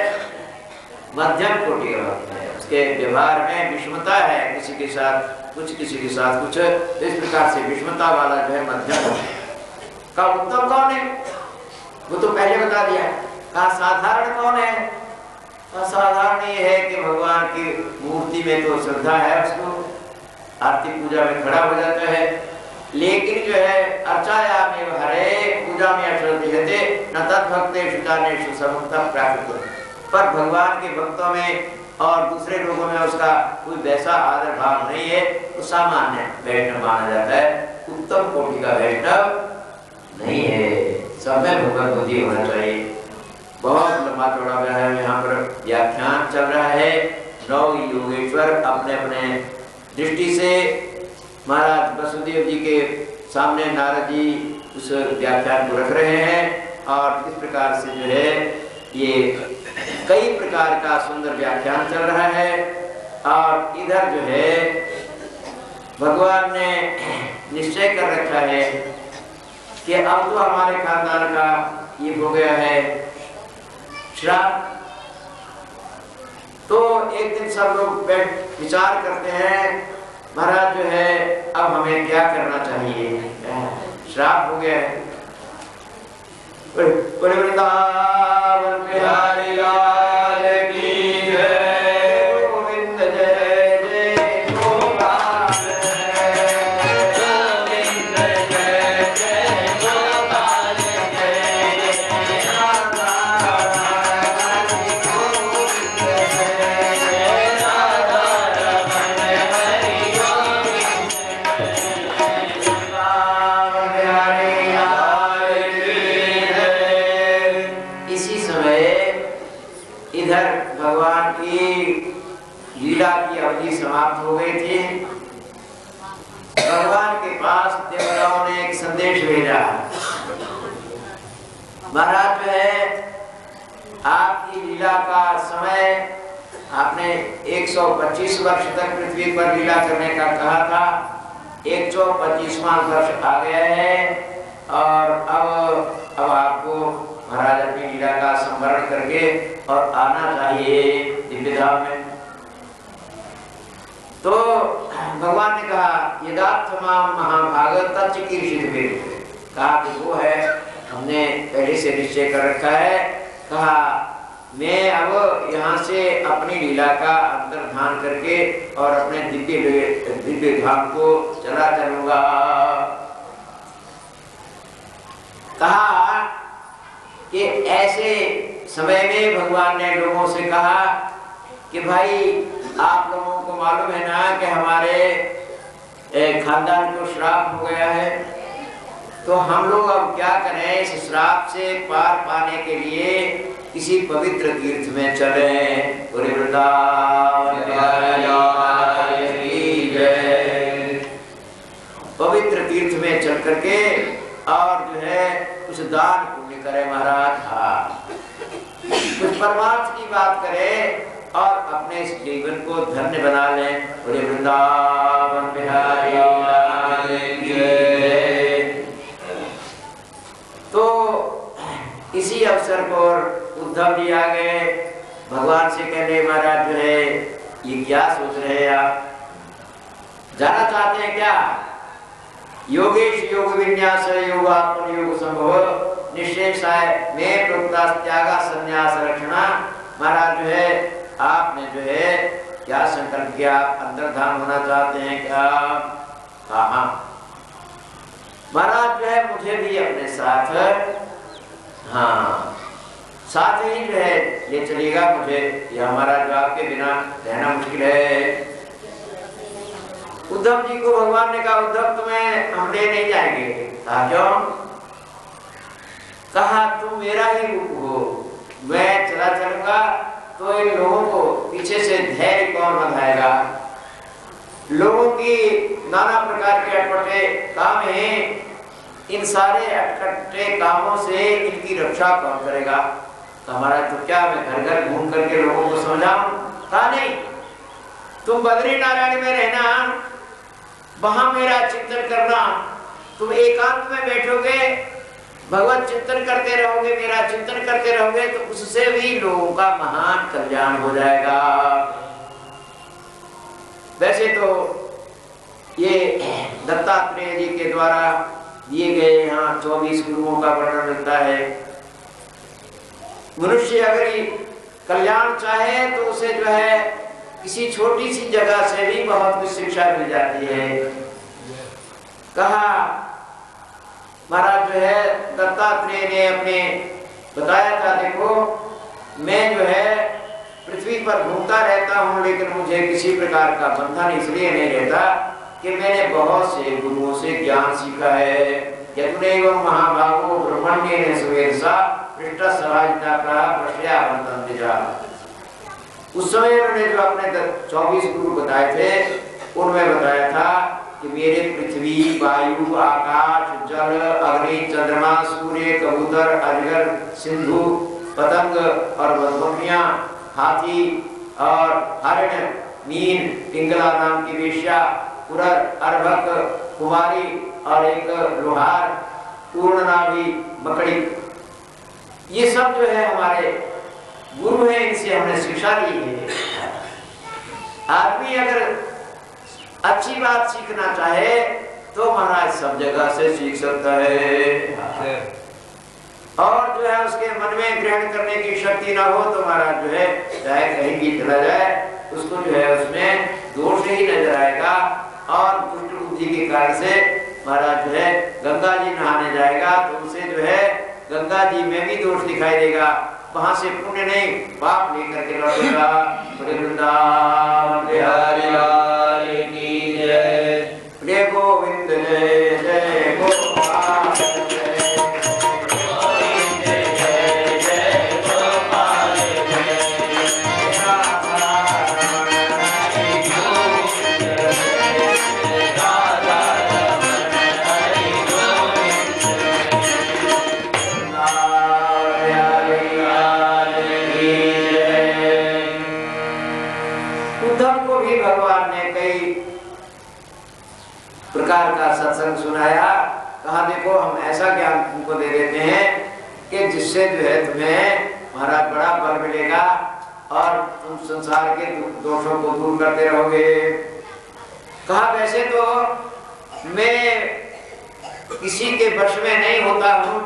मध्यम कोटि का भक्त है। उसके व्यवहार में विषमता है, किसी के साथ कुछ किसी के साथ कुछ, इस प्रकार से विषमता वाला जो है मध्यम का उत्तम कौन है? वो तो पहले बता दिया। कहा साधारण कौन है? असाधारण ये है कि भगवान की मूर्ति में तो श्रद्धा है, उसको आरती पूजा में खड़ा हो जाता है, लेकिन जो है अर्चायामेव हरे पूजा में अश्रद्धेयते न तद्भक्तेषु दानेषु समं प्राकृत। पर भगवान के भक्तों में और दूसरे लोगों में उसका कोई वैसा आदर भाव नहीं है, तो सामान्य वैष्णव माना जाता है, उत्तम कोटि का वैष्णव नहीं है। सब में भगवत बुद्धि होना चाहिए। बहुत लंबा चौड़ा है, यहाँ पर व्याख्यान चल रहा है। 9 योगेश्वर अपने अपने दृष्टि से महाराज वसुदेव जी के सामने नारद जी उस व्याख्यान को रख रहे हैं और इस प्रकार से जो है ये कई प्रकार का सुंदर व्याख्यान चल रहा है। और इधर जो है भगवान ने निश्चय कर रखा है कि अब तो हमारे खानदान का ये हो गया है श्राप। तो एक दिन सब लोग बैठ विचार करते हैं, महाराज जो है अब हमें क्या करना चाहिए, श्राप हो गया है। वृंदावन बिहारी लाल की जय, गोविंद जय जय गोपाल, गोविंद जय जय गोपाल, जय जय राधा रानी, गोविंद जय जय राधा रमण हरि गोविंद, वृंदावन बिहारी लाल की जय। इसी समय इधर भगवान की लीला की अवधि समाप्त हो गई थी। भगवान के पास देवताओं ने एक संदेश भेजा, महाराज जो है आपकी लीला का समय, आपने 125 वर्ष तक पृथ्वी पर लीला करने का कहा था, 125वां वर्ष आ गया है और अब आपको महाराज अपनी लीला का संवरण करके और आना चाहिए दिव्य धाम में। तो भगवान ने कहा यदार्थमाम महाभागवत तच्चिकीर्षित वेद, कहा कि वो है हमने पहले से निश्चय कर रखा है। कहा मैं अब यहाँ से अपनी लीला का अंतर्धान करके और अपने दिव्य धाम को चला चलूंगा। कहा कि ऐसे समय में भगवान ने लोगों से कहा कि भाई आप लोगों को मालूम है ना कि हमारे खानदान को श्राप हो गया है, तो हम लोग अब क्या करें, इस श्राप से पार पाने के लिए किसी पवित्र तीर्थ में चले। पूरे वृंदावन की जय। पवित्र तीर्थ में चल करके और जो है कुछ दान पुण्य करे महाराज, हाँ कुछ परमार्थ की बात करे और अपने इस जीवन को धन्य बना लें। पूरे वृंदावन बिहारी लाल की जय। तो इसी अवसर पर उद्धव जी आ गए, भगवान से कहने महाराज जो है ये क्या सोच रहे हैं आप, जाना चाहते हैं क्या? योगेश योग विन्यास योगात्मन योग संभव निश्चय में प्रोक्ता त्यागा संन्यास रक्षणा। महाराज जो है आपने जो है क्या संकल्प किया, अंतर्धान होना चाहते हैं क्या? हाँ महाराज जो है मुझे भी अपने साथ, हाँ साथ ही जो है ये चलेगा, मुझे यह महाराज आपके बिना रहना मुश्किल है। उद्धव जी को भगवान ने कहा उद्धव तुम्हें हम ले नहीं जाएंगे। कहा क्यों? कहा तुम मेरा ही रूप हो, मैं चला चलूंगा तो इन लोगों को पीछे से धैर्य कौन बंधाएगा? लोगों की नाना प्रकार के अटपटे काम हैं, इन सारे अटपटे कामों से इनकी रक्षा कौन करेगा? हमारा तो क्या मैं घर घर घूम करके लोगों को समझाऊं? कहा नहीं, तुम बद्री नारायण में रहना, वहां मेरा चिंतन करना, तुम एकांत में बैठोगे, भगवत चिंतन करते रहोगे, मेरा चिंतन करते रहोगे, तो उससे भी लोगों का महान कल्याण हो जाएगा। वैसे तो ये दत्तात्रेय जी के द्वारा दिए गए यहाँ 24 गुरुओं का वर्णन मिलता है। मनुष्य अगर कल्याण चाहे तो उसे जो है किसी छोटी सी जगह से भी बहुत कुछ शिक्षा मिल जाती है। कहा महाराज जो है दत्तात्रेय ने अपने बताया था, देखो मैं जो है पृथ्वी पर घूमता रहता हूँ, लेकिन मुझे किसी प्रकार का बंधन इसलिए नहीं रहता कि मैंने बहुत से गुरुओं से ज्ञान सीखा है। यतुनैव महाभागो ब्रह्मण्येन सुवेदसा पृष्ठ सभाजिता प्रश्या। उस समय उन्होंने जो अपने 24 गुरु बताए थे, उनमें बताया था कि मेरे पृथ्वी, वायु, आकाश, जल, अग्नि, चंद्रमा, सूर्य, कबूतर, अजगर, सिंधु, पतंग और बकरियां, हाथी और हरिण, मीन, पिंगला नाम की वेश्या पूरा अर्भक कुमारी और एक लोहार पूर्णनाभि मकड़ी, ये सब जो है हमारे गुरु हैं, इनसे हमने शिक्षा ली है। आदमी अगर अच्छी बात सीखना चाहे तो महाराज सब जगह से सीख सकता है, और जो है उसके मन में ग्रहण करने की शक्ति ना हो तो महाराज जो है चाहे कहीं भी चला जाए उसको जो है उसमें दोष ही नजर आएगा, और दुष्ट बुद्धि के कारण से महाराज जो है गंगा जी नहाने जाएगा तो उसे जो है गंगा जी में भी दोष दिखाई देगा, वहां से पुण्य नहीं पाप लेकर के लौटेगा। वृंदावन बिहारी लाल की जय, जय गोविंद जय जय गोपाल जय। प्रकार का सत्संग सुनाया, कहा देखो हम ऐसा ज्ञान तुमको दे देते हैं कि जिससे जो है तुम्हें महाराज बड़ा बल मिलेगा और तुम संसार के दोषों को दूर करते रहोगे। कहा वैसे तो मैं किसी के वश में नहीं होता हूँ,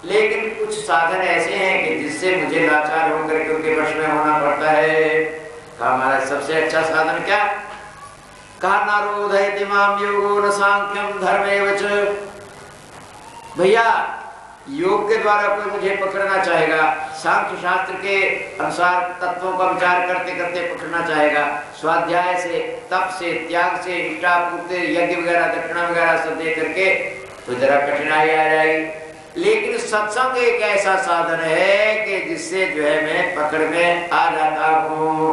लेकिन कुछ साधन ऐसे हैं कि जिससे मुझे लाचार होकर के उनके वश में होना पड़ता है। कहा महाराज सबसे अच्छा साधन क्या? कहा नारोधयति माम योगो न सांख्यम धर्मेव च। भैया योग के द्वारा कोई मुझे पकड़ना चाहेगा, सांख्य शास्त्र के अनुसार तत्वों का विचार करते करते पकड़ना चाहेगा, स्वाध्याय से, तप से, त्याग से, इष्टापूर्ति, यज्ञ वगैरह, दक्षिणा वगैरह सब दे करके तो जरा कठिनाई आ जाएगी। लेकिन सत्संग एक ऐसा साधन है कि जिससे जो है मैं पकड़ में आ जाता हूँ।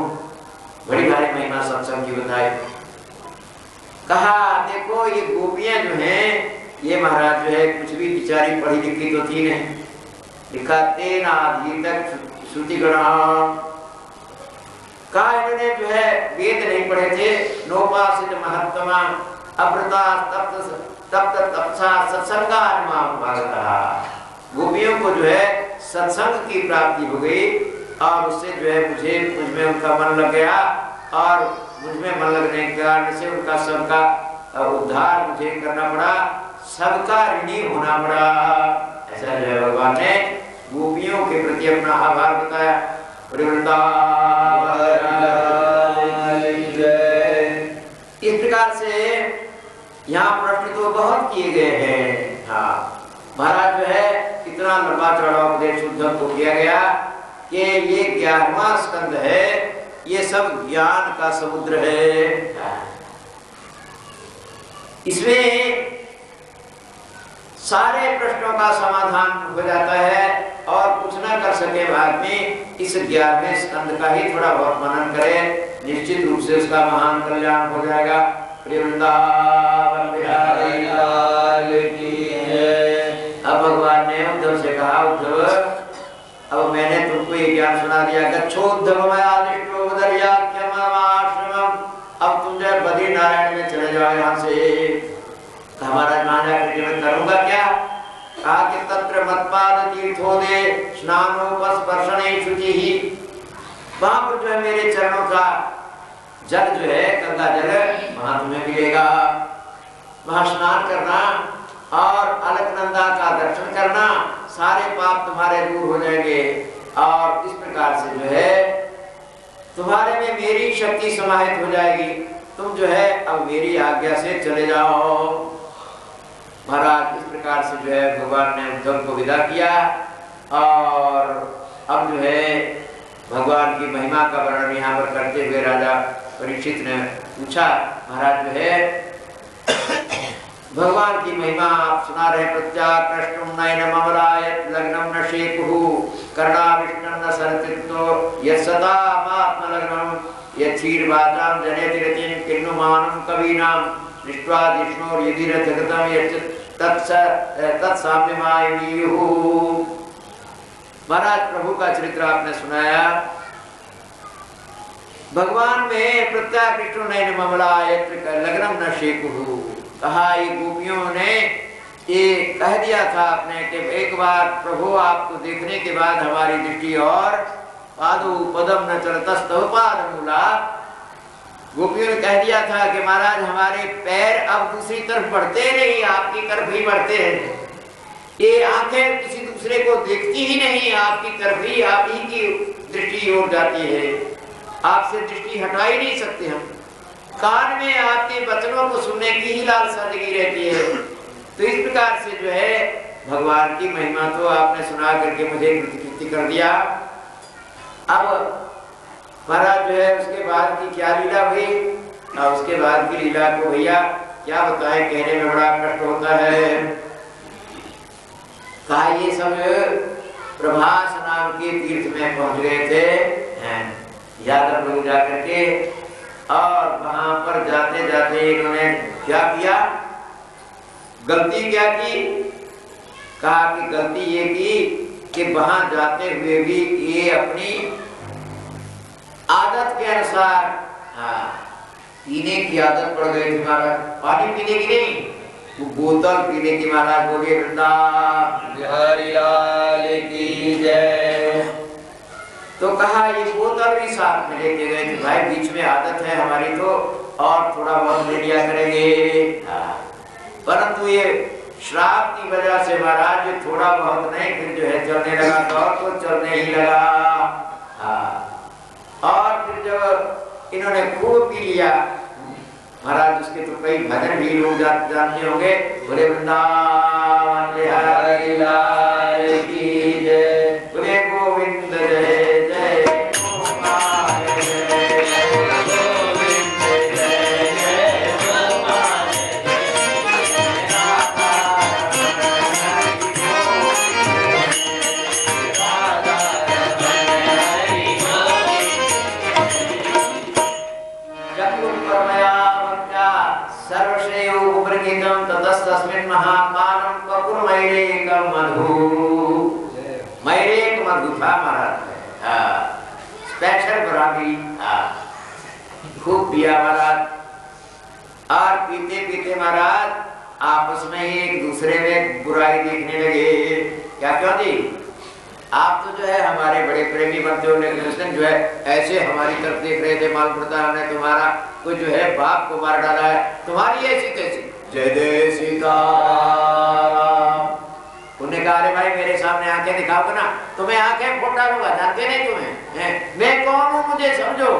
बड़ी भारी महिमा सत्संग की बताई। कहा देखो ये गोपियां जो हैं ये महाराज जो है कुछ भी बिचारी पढ़ी लिखी तो थी नहीं, लिखा तेना तक श्रुति गणा। कहा इन्होंने जो है वेद नहीं पढ़े थे, नोपासित महत्तमा अमृता तप्त तपसा सत्संगानुमान भागता। गोपियों को जो है सत्संग की प्राप्ति हो गई और उससे जो है मुझ में उनका मन लग गया, और मुझ में मन लगने के कारण से उनका सबका उद्धार मुझे करना पड़ा, सबका ऋणी होना पड़ा। ऐसा जो है भगवान ने गोपियों के प्रति अपना आभार बताया। इस प्रकार से यहाँ प्रश्न तो बहुत किए गए हैं। हाँ महाराज जो है इतना लंबा चौड़ा उपदेश उद्धव को किया गया कि ये 11वां स्कंद है, ये सब ज्ञान का समुद्र है। इसमें सारे प्रश्नों का समाधान हो जाता है, और कुछ ना कर सके आदमी इस 11वें स्कंद का ही थोड़ा बहुत मनन करे, निश्चित रूप से उसका महान कल्याण हो जाएगा। वृंदावन बिहारी लाल की जय। अब भगवान ने उद्धव से कहा उद्धव अब मैंने तुमको ये ज्ञान सुना दिया, गच्छोद्धव मयादिष्टो बदर्याख्यमाश्रमम्, अब तुम जो बद्री नारायण में चले जाओ यहाँ से। हमारा मान जाकर मैं करूंगा क्या? कहा कि तत्र मत्पाद तीर्थोदे स्नानोपस्पर्शने शुचिः, वहां पर जो है मेरे चरणों का जल जो है गंगा जल वहां तुम्हें मिलेगा, वहां स्नान करना और अलकनंदा का दर्शन करना, सारे पाप तुम्हारे दूर हो जाएंगे, और इस प्रकार से जो है तुम्हारे में मेरी शक्ति समाहित हो जाएगी। तुम जो है अब मेरी आज्ञा से चले जाओ। महाराज इस प्रकार से जो है भगवान ने उद्धव को विदा किया, और अब जो है भगवान की महिमा का वर्णन यहाँ पर करते हुए राजा परीक्षित ने पूछा, महाराज जो है भगवान की महिमा आप सुना रहे, प्रत्याकृष्टुम नयनम अमलायत लग्नम न शेकुः कर्णाविष्णं न सर्तितो यत्सदा आत्मलग्नं यच्छीर्वाचां जनयति रतिं किन्नुमानं कवीनां दृष्ट्वा जिष्णोर्यधिरथगतं यच्च तत्साम्यमायनीयुः। महाराज प्रभु का चरित्र आपने सुनाया भगवान में प्रत्याकृष्टो नयन ममला यत्र लग्नम न शेकुहु। कहा ये गोपियों ने ये कह दिया था आपने कि एक बार प्रभु आपको देखने के बाद हमारी दृष्टि और पादु पदम न चलतस्तव पादमूला। गोपियों ने कह दिया था कि महाराज हमारे पैर अब दूसरी तरफ बढ़ते नहीं, आपकी तरफ ही बढ़ते हैं। ये आंखें किसी दूसरे को देखती ही नहीं, आपकी तरफ ही, आप ही की दृष्टि ओर जाती है, आपसे दृष्टि हटा ही नहीं सकते हम। कान में आपके वचनों को सुनने की ही लालसा लगी रहती है। तो इस प्रकार से जो है भगवान की महिमा तो आपने सुना करके मुझे कृति कर दिया। अब महाराज जो है उसके बाद की क्या लीला हुई और उसके बाद की लीला को भैया क्या बताएं, कहने में बड़ा कष्ट होता है। कहा ये सब प्रभास नाम के तीर्थ में पहुंच गए थे यादव लोग जाकर के, और वहां पर जाते जाते इन्होंने क्या किया, गलती क्या की। कहा कि गलती ये की कि वहां जाते हुए भी ये अपनी आदत के अनुसार पीने की आदत पड़ गई थी महाराज। पानी पीने की नहीं, वो बोतल पीने की। महाराज बोले वृंदावन बिहारी लाल की जय। तो कहा ये बोतल भी साथ में लेके गए थे, भाई बीच में आदत है हमारी तो और थोड़ा बहुत ले लिया करेंगे। परंतु ये श्राप की वजह से महाराज ये थोड़ा बहुत नहीं, फिर जो है चलने लगा तो चलने ही लगा। और फिर जब इन्होंने खूब पी लिया महाराज, उसके तो कई भजन भी लोग जानते होंगे। बोले वृंदावन बिहारी लाल की जय, बोले गोविंद जय जय गोपाल जय, गोविंद जय जय गोपाल ततस्तस्मिन् महापानं कपूरमैरेकं मधु। मैरेक मधु था महाराज, स्पेशल बराबरी। खूब पिया महाराज, और पीते पीते महाराज आपस में ही एक दूसरे में बुराई देखने लगे। क्या क्यों जी, आप तो जो है हमारे बड़े प्रेमी बनते हो, लेकिन उस दिन जो है ऐसे हमारी तरफ देख रहे थे, मालूम पड़ता है हमने तुम्हारा कोई जो है बाप को मार डाला है, तुम्हारी ऐसी कैसी। जय जय सीताराम। उन्होंने कहा अरे भाई मेरे सामने आंखें दिखाओगे ना, तुम्हें आंखें फोड़ डालूंगा, जानते नहीं तुम्हें मैं कौन हूँ, मुझे समझो।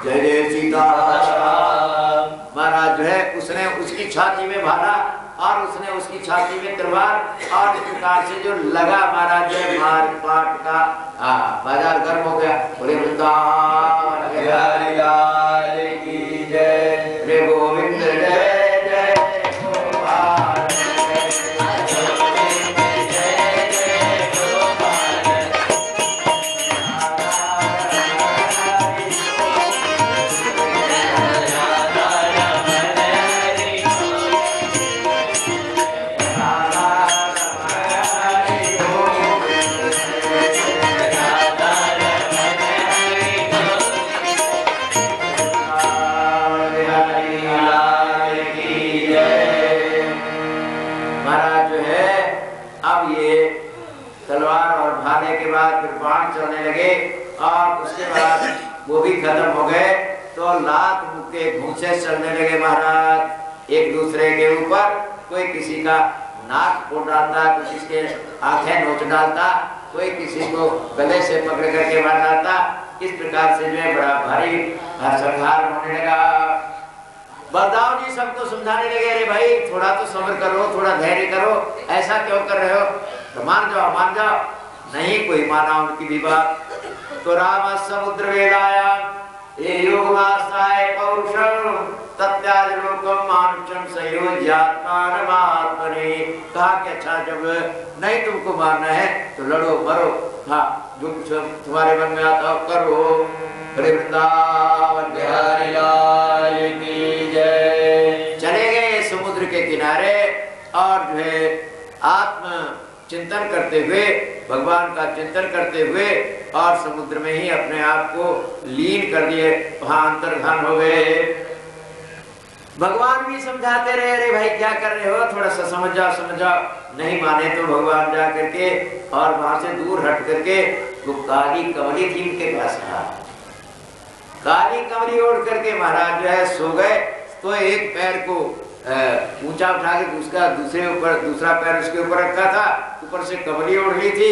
जय जय सीताराम। महाराज जो है उसने उसकी छाती में भाला और उसने उसकी छाती में तलवार, और इस प्रकार से जो लगा महाराज जो मार काट का बाजार गर्म हो गया। बोले वृंदावन बिहारी लाल की जय, रे गोविंद जय चलने लगे। और उसके बाद वो भी खत्म हो गए तो लात मुक्के घूंसे चलने लगे महाराज एक दूसरे के ऊपर। कोई किसी का नाक फोड़ डालता, कोई किसी के आंखें नोच डालता, कोई किसी को गले से पकड़ करके मार डालता। इस प्रकार से जो है बड़ा भारी संहार होने लगा। बलदाव जी सबको समझाने लगे, अरे भाई थोड़ा तो सब्र करो, थोड़ा धैर्य करो, ऐसा क्यों कर रहे हो, तो मान जाओ मान जाओ। नहीं कोई माना उनकी भी बात। तो राम समुद्र वेलाया ये योगमास्ताय पौरुषम तत्याज लोकम मानुषम संयोज्यात्मानमात्मने। कहा कि अच्छा जब नहीं तुमको मारना है तो लड़ो मरो, हाँ जो कुछ तुम्हारे मन में आता हो करो। वृंदावन बिहारी लाल की जय। चले गए समुद्र के किनारे और जो है आत्म चिंतन करते हुए, भगवान का चिंतन करते हुए और समुद्र में ही अपने आप को लीन कर दिए, वहां अंतर्धान हो गए। भगवान भी समझाते रहे, अरे भाई क्या कर रहे हो, थोड़ा सा समझ जाओ। नहीं माने तो भगवान जा करके और वहां से दूर हट करके वो काली कमली थी उनके पास रहा। काली कमली ओढ़ करके महाराज जो है सो गए। तो एक पैर को ऊंचा उठा के दूसरा पैर उसके ऊपर रखा था, ऊपर से कमली ओढ़ ली थी।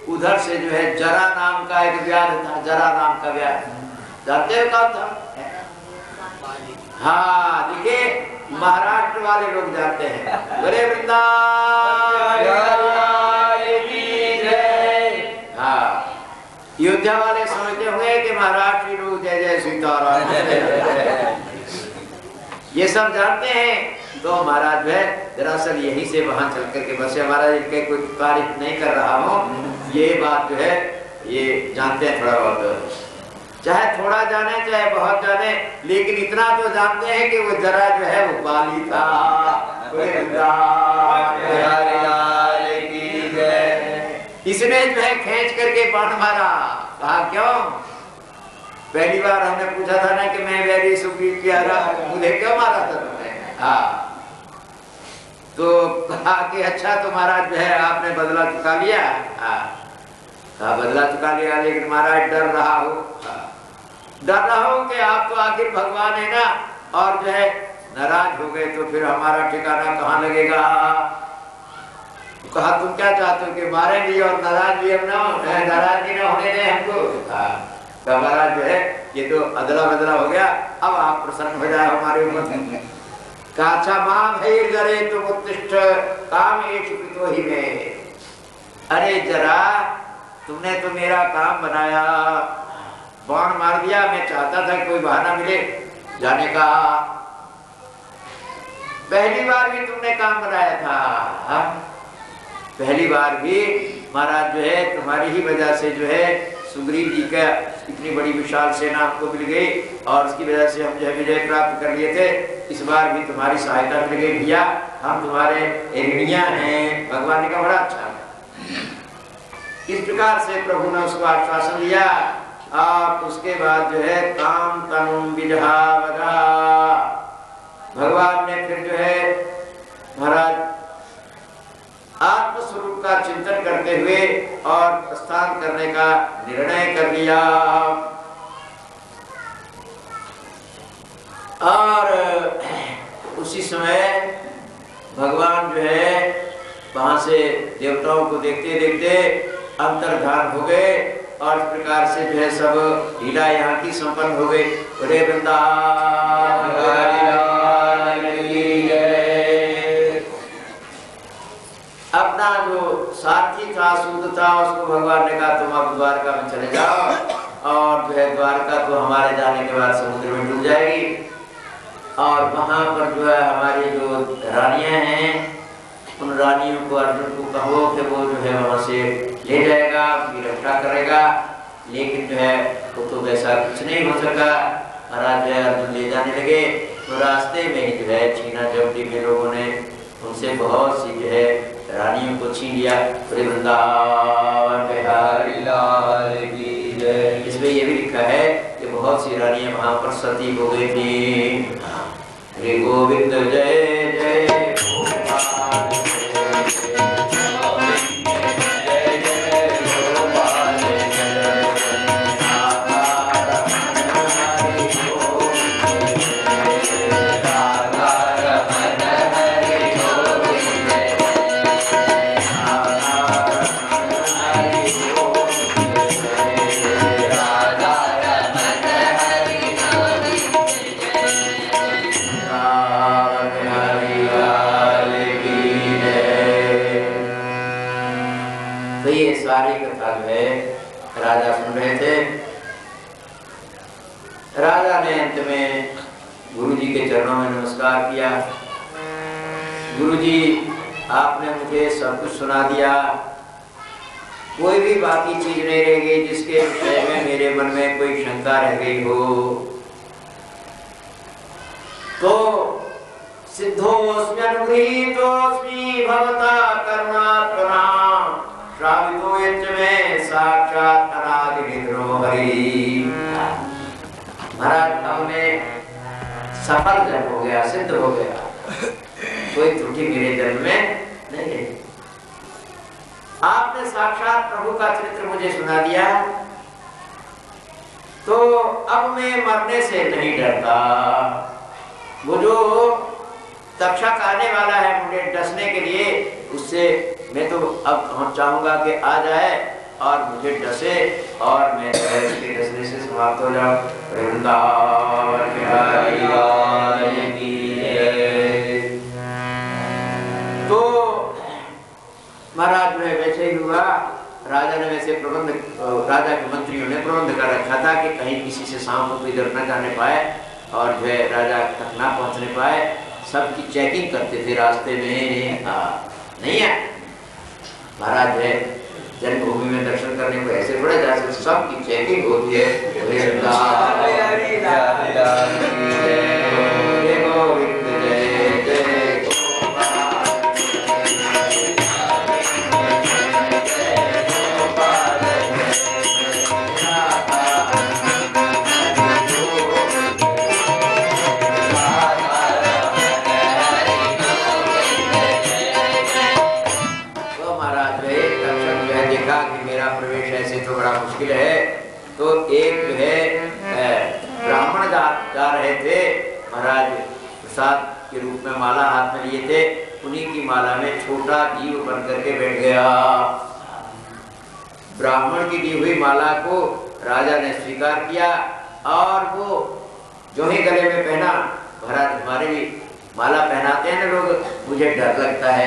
उधर से जो है जरा नाम का एक व्याध था, जरा नाम का व्याध, जानते हो कौन था? हाँ देखिए महाराष्ट्र वाले लोग जानते हैं। बड़े वृंदावन की जय। हाँ अयोध्या वाले समझते होंगे कि महाराष्ट्र लोग जय जय सीताराम ये सब जानते हैं। तो महाराज जो है दरअसल यही से वहां चल करके बस महाराज इनके कोई तारीफ नहीं कर रहा हूँ, ये बात जो है ये जानते हैं थोड़ा बहुत, चाहे थोड़ा जाने चाहे बहुत जाने, लेकिन इतना तो जानते हैं कि वो जरा जो है वो बाली था। इसने जो है खींच करके बाण मारा। कहा क्यों? पहली बार हमने पूछा था ना कि मैं वेरी सुग्रीव की मुझे क्यों मारा था तुमने? हाँ तो कहा कि अच्छा तो महाराज जो है आपने बदला चुका लिया। हाँ बदला चुका लिया, लेकिन महाराज डर रहा हो, डर रहा हो कि आप तो आखिर भगवान है ना, और जो है नाराज हो गए तो फिर हमारा ठिकाना कहाँ लगेगा। कहा तुम क्या चाहते हो कि मारे भी और नाराज भी हम ना, नाराज भी ना होने दें हमको। तो महाराज जो है ये तो अदला बदला हो गया, अब आप प्रसन्न हो जाए हमारे ऊपर। काचा मां भैर जरे तुम उत्तिष्ठ कामेश पितो ही में। अरे जरा तुमने तो मेरा काम बनाया, बाण मार दिया, मैं चाहता था कोई बहाना मिले जाने का। पहली बार भी तुमने काम बनाया था, पहली बार भी महाराज जो है तुम्हारी ही वजह से जो है सुग्रीव जी का इतनी बड़ी विशाल सेना हमको मिल गई और उसकी वजह से हम जो है विजय प्राप्त कर लिए थे। इस बार भी तुम्हारी सहायता मिल गई भैया, हम तुम्हारे ऋणिया हैं। भगवान ने कहा बड़ा अच्छा। इस प्रकार से प्रभु ने उसको आश्वासन दिया। आप उसके बाद जो है काम तनुम विजहावगा, भगवान ने फिर जो है महाराज आत्मस्वरूप का चिंतन करते हुए और प्रस्थान करने का निर्णय कर लिया। और उसी समय भगवान जो है वहां से देवताओं को देखते देखते अंतर्धान हो गए और इस प्रकार से जो है सब लीला यहाँ की संपन्न हो गई। बड़े वृंदावन अपना जो साथी था सूद था उसको भगवान ने कहा तुम अब द्वारका में चले जाओ और जो है द्वारका तो हमारे जाने के बाद समुद्र में डूब जाएगी और वहां पर जो है हमारी जो रानियां हैं उन रानियों को अर्जुन को कहो कि वो जो है वहां से ले जाएगा, उनकी रक्षा करेगा। लेकिन जो है वो तो वैसा कुछ नहीं हो सका। महाराज जो है अर्जुन ले जाने लगे तो रास्ते में ही जो है छीना झपटी में लोगों ने उनसे बहुत सी जो है रानियों को छीन लिया। वृंदावन बिहारी लाल की जय। इसमें ये भी लिखा है कि बहुत सी रानियां वहां पर सती हो गई थी। हरे गोविंद जय जय राजा सुन रहे थे। राजा ने अंत में गुरुजी के चरणों में नमस्कार किया। गुरुजी आपने मुझे सब कुछ सुना दिया, कोई भी बाकी चीज नहीं रह गई जिसके विषय में मेरे मन में कोई शंका रह गई हो। तो सिद्धोऽस्म्यनुगृहीतोऽस्मि भवता करुणात्मना श्रावितो यच्च मे साक्षात् अनादिनिधनो हरि। महाराज हमने सफल जब हो गया, सिद्ध हो गया, कोई त्रुटि मेरे जन्म में नहीं है। आपने साक्षात प्रभु का चरित्र मुझे सुना दिया, तो अब मैं मरने से नहीं डरता। वो जो तक्षक आने वाला है मुझे डसने के लिए, उससे मैं तो अब चाहूंगा कि आ जाए और मुझे डसे और मैं इसके डसने से समाप्त हो जाऊं। वृंदावन बिहारी लाल की जय। तो महाराज में वैसे ही हुआ। राजा ने वैसे प्रबंध, राजा के मंत्रियों ने प्रबंध कर रखा था कि कहीं किसी से शाम को इधर न जाने पाए और जो है राजा तक ना पहुंचने पाए। सबकी चेकिंग करते थे रास्ते में। नहीं है महाराज है जन्मभूमि में दर्शन करने को ऐसे थोड़ा जा सकते, सबकी चेकिंग होती है। मुश्किल है, तो एक जो है ब्राह्मण जा रहे थे, महाराज प्रसाद के रूप में माला हाथ में लिए थे, उन्हीं की माला में छोटा जीव बन करके बैठ गया। ब्राह्मण की दी हुई माला को राजा ने स्वीकार किया और वो जो ही गले में पहना। महाराज हमारे भी माला पहनाते हैं ना लोग, मुझे डर लगता है।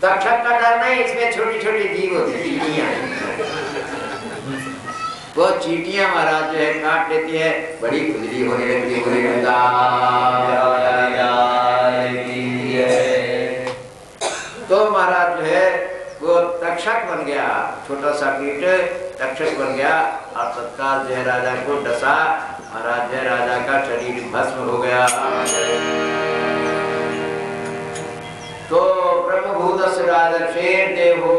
तक्षक का डर नहीं, इसमें छोटी छोटी जीव होती, चींटियां। वो चींटियां महाराज जो है काट लेती है, बड़ी खुजली होने लगती है। तो महाराज जो है वो तक्षक बन गया, छोटा सा कीट तक्षक बन गया और तत्काल जो है राजा को डसा। महाराज जो है राजा का शरीर भस्म हो गया। तो ब्रह्मभूतस्य राजर्षेर देवो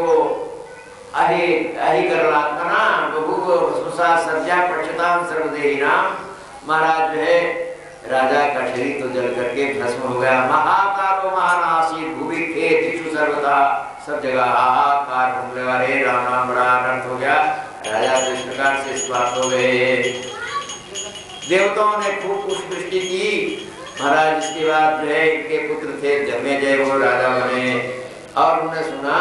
अहिकरणात्मना बभूव भस्मसा सज्जा पक्षतां सर्वदेहिनां। महाराज जो है राजा का शरीर तो जल करके भस्म हो गया। महाकारो महानासी भूमि खेतिषु सर्वदा, सब जगह हाहाकार होने वाले राम नाम बड़ा अनर्थ हो गया। राजा तो इस प्रकार से स्वास्थ्य हो गए। देवताओं ने खूब पुष्पवृष्टि की। महाराज इसके बाद जो है इनके पुत्र थे जन्मेजय, वो राजा बने और उन्होंने सुना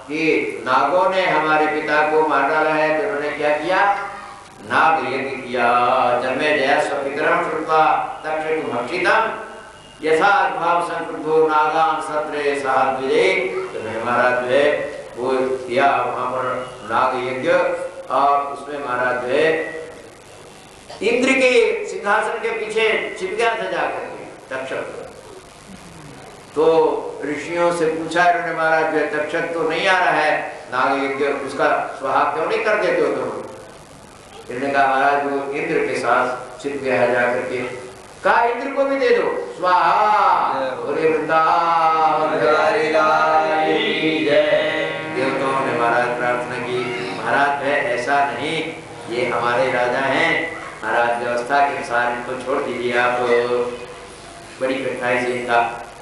कि नागों ने हमारे पिता को मार डाला है। तो उन्होंने क्या किया? नाग यज्ञ किया। जन्मेजय स्वपितरं श्रुत्वा तक्षकुमक्षितं यथा भाव संक्रुद्धो नागां सत्रे साद्विजे। तो महाराज जो है वो किया वहां पर नाग यज्ञ और उसमें महाराज जो है इंद्र के सिंहासन के पीछे छिप गया था जाकर तक्षक। तो ऋषियों से पूछा इन्होंने, महाराज जो तक्षक तो नहीं आ रहा है नाग यज्ञ, उसका स्वाहा क्यों नहीं कर देते हो तुम? इन्होंने कहा महाराज वो इंद्र के साथ छिप गया है जाकर के। कहा इंद्र को भी दे दो स्वाहा। देवताओं ने महाराज प्रार्थना की, महाराज है ऐसा नहीं, ये हमारे राजा हैं, महाराज व्यवस्था के अनुसार इनको छोड़ दीजिए आप। बड़ी कठिनाई से इनका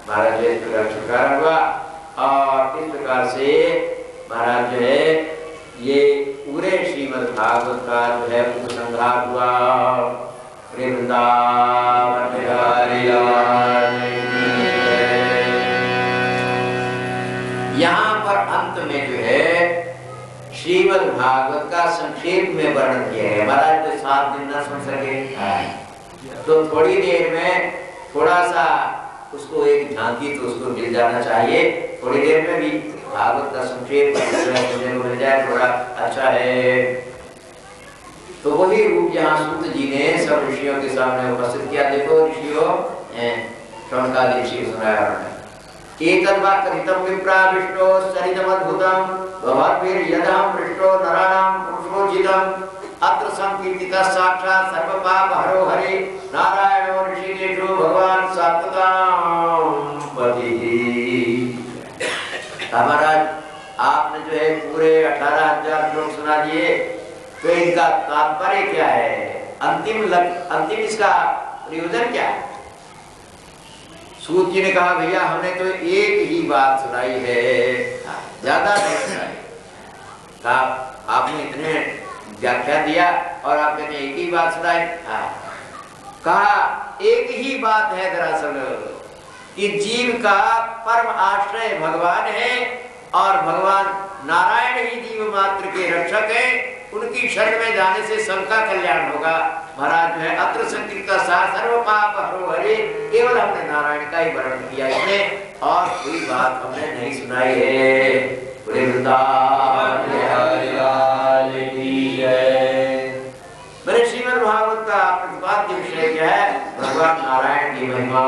महाराज इस प्रकार छुटकारा हुआ और इस प्रकार से महाराज जो है ये पूरे श्रीमद् भागवत का जो है उपसंहार हुआ। वृंदावन बिहारी लाल की जय। यहाँ पर अंत में जो है श्रीमद् भागवत का संक्षेप में वर्णन किया है। महाराज तो 7 दिन न सुन सके, तो थोड़ी देर में थोड़ा सा उसको एक झांकी तो उसको मिल जाना चाहिए। थोड़ी देर में भी भागवत का संक्षेप मिल जाए थोड़ा अच्छा है। तो वही रूप यहाँ सूत जी ने सब ऋषियों के सामने उपस्थित किया। देखो ऋषियों, शौनकादि ऋषि सुनाया उन्होंने। एतद्वाक्यहितं विप्रा विष्णो सरितमद्भुतं भवद्भिर्यदहं पृष्टो नराणां पुरुषोचितम् अत्र संकीर्तितः साक्षात् सर्वपापहरो हरे नारायणो ऋषिकेशो भगवान् महाराज आपने जो है पूरे 18,000 श्लोक सुना दिए, तो इनका तात्पर्य क्या है, अंतिम इसका प्रयोजन क्या है? सूत जी ने कहा भैया हमने तो एक ही बात सुनाई है, ज्यादा नहीं सुनाई। कहा आपने इतने व्याख्या दिया और आप कहते एक ही बात सुनाई। कहा एक ही बात है दरअसल कि जीव का परम आश्रय भगवान है और भगवान नारायण ही जीव मात्र के रक्षक है, उनकी शरण में जाने से सबका कल्याण होगा। महाराज जो है अत्र संकीर्ता सा सर्व पाप हरो हरे, केवल हमने नारायण का ही वर्णन किया इसमें, और कोई बात हमने नहीं सुनाई है। पूरे वृंदावन मेरे श्रीमद् भागवत का प्रतिपाद्य विषय क्या है, भगवान नारायण की महिमा।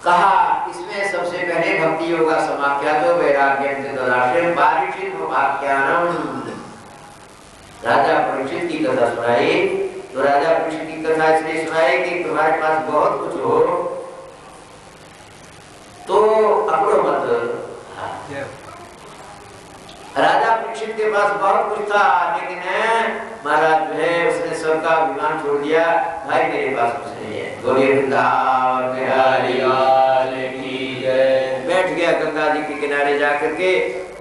कहा इसमें सबसे पहले भक्ति योगा समाख्यातो वैराग्यं तदाश्रयं पारिषद वाक्यानम। राजा परीक्षित की कथा सुनाई, तो राजा परीक्षित की कथा इसलिए सुनाई कि तुम्हारे पास बहुत कुछ हो तो अकड़ो मत। राजा परीक्षित के पास बहुत कुछ था, लेकिन महाराज जो है उसने सबका अभिमान छोड़ दिया, भाई मेरे पास कुछ नहीं है। बैठ गया गंगा जी के किनारे जाकर के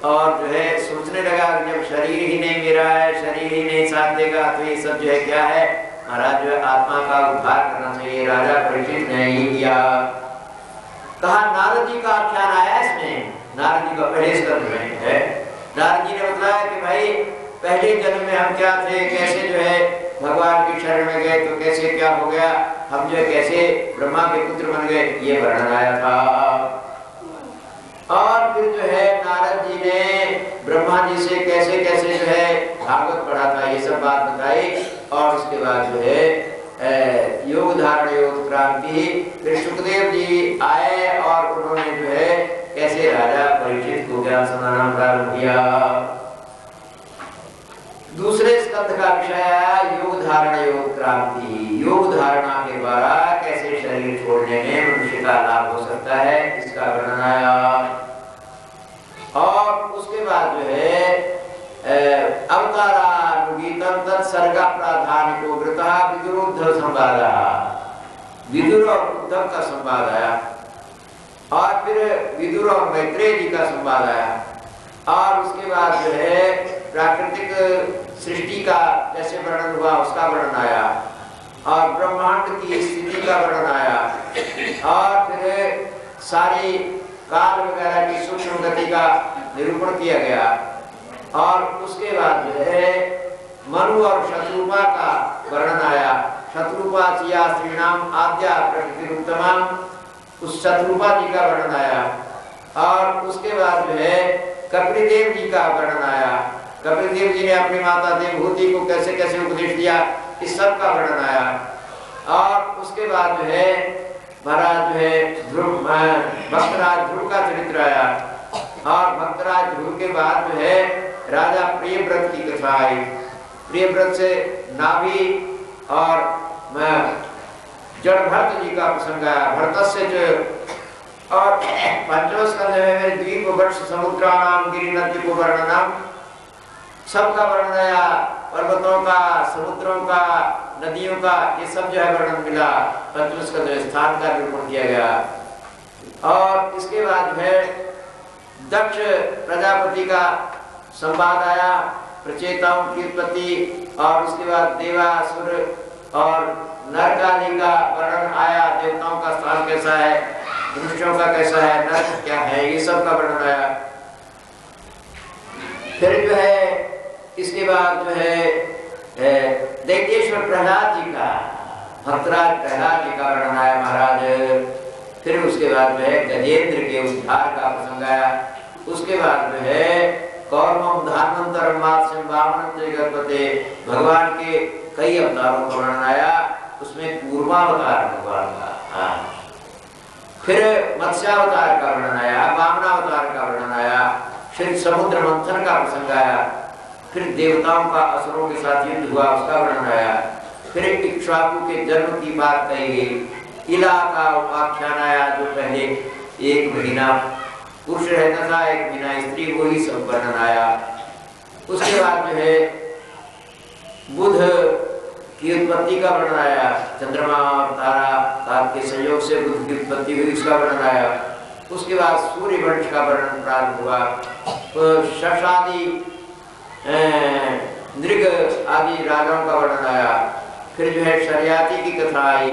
और जो है सोचने लगा जब शरीर ही नहीं मेरा है, शरीर ही नहीं साथ देगा, तो ये सब जो है क्या है। महाराज जो है आत्मा का उद्धार करना चाहिए, राजा परीक्षित ने ही किया। कहा नारद जी का आख्यान आया इसमें, नारद जी का पहले कर रहे हैं। नारद जी ने बताया कि भाई पहले जन्म में हम क्या थे, कैसे जो है भगवान की शरण में गए तो कैसे क्या हो गया, हम जो है कैसे ब्रह्मा के पुत्र बन गए, ये वर्णन आया था। और फिर जो है नारद जी ने ब्रह्मा जी से कैसे कैसे जो है भागवत पढ़ा था, ये सब बात बताई। और उसके बाद जो है योग धारण योग क्रांति, फिर सुखदेव जी आए और उन्होंने जो है कैसे राजा परीक्षित को ज्ञान सुनाना प्रारंभ किया। दूसरे स्कंध का विषय आया योग धारण योग क्रांति, योग धारणा के द्वारा कैसे शरीर छोड़ने में मनुष्य का लाभ हो सकता है, इसका वर्णन आया। और उसके बाद जो है अवतारानुगीतम तत्सर्गा प्राधानिको वृतः विदुरोद्धव संवाद, विदुर और उद्धव का संवाद आया। और फिर विदुर और मैत्रेय जी का संवाद आया। और उसके बाद जो है प्राकृतिक सृष्टि का जैसे वर्णन हुआ उसका वर्णन आया, और ब्रह्मांड की स्थिति का वर्णन आया। और फिर सारी काल वगैरह की सूक्ष्म गति का निरूपण किया गया। और उसके बाद जो है मनु और शत्रुपा का वर्णन आया। शत्रुपा चिया श्रीनाम आद्या प्रकृति उत्तमा, उस शत्रुपा जी का वर्णन आया। और उसके बाद जो है कपिलदेव जी का वर्णन आया। कपिलदेव जी ने अपनी माता देवहूति को कैसे कैसे उपदेश दिया, इस सब का वर्णन आया। और उसके बाद जो है महाराज जो है भक्तराज ध्रुव का चरित्र आया। और भक्तराज ध्रुव के बाद जो है राजा प्रियव्रत की कथा आई। प्रियव्रत से नाभि और जड़भरत जी का प्रसंग आया। भरत से जो और पंचम स्कंध में द्वीप वर्ष समुद्रानाम गिरि नदी को वर्णनम, सबका वर्णन आया। पर्वतों का, समुद्रों का, नदियों का, ये सब जो है वर्णन मिला। पंचम स्कंध में स्थान का निरूपण किया गया। और इसके बाद जो है दक्ष प्रजापति का संवाद आया, प्रचेताओं की उत्पत्ति। और उसके बाद देवासुर और नरकाली का वर्णन आया, देवताओं का स्थान कैसा है, मनुष्यों का कैसा है, नरक क्या है, ये सब का वर्णन आया। फिर जो है इसके बाद जो है दैत्येश्वर प्रहलाद जी का, भक्तराज प्रहलाद जी का वर्णन आया महाराज। फिर उसके बाद जो है गजेंद्र के उद्धार का प्रसंग आया। उसके बाद जो है कौरवम धार्मंतरम वात्स्यम वामनम जगतपते, भगवान के कई अवतारों का वर्णन आया। उसमें पूर्वावतार भगवान का, फिर मत्स्यावतार का वर्णन आया, वामनावतार का वर्णन आया, फिर समुद्र मंथन का प्रसंग आया, फिर देवताओं का असुरों के साथ युद्ध हुआ उसका वर्णन आया, फिर इक्ष्वाकु के जन्म की बात कही गई, इला का उपाख्यान आया जो पहले 1 महीना पुरुष रहता था, एक बिना स्त्री, वही सब वर्णन आया। उसके बाद जो है बुध की उत्पत्ति का वर्णन आया, चंद्रमा और तारा के संयोग से बुध की उत्पत्ति हुई, उसका वर्णन आया। उसके बाद सूर्य वंश का वर्णन प्रारंभ हुआ, तो शश आदि नृग आदि राजाओं का वर्णन आया। फिर जो है शर्याती की कथा आई।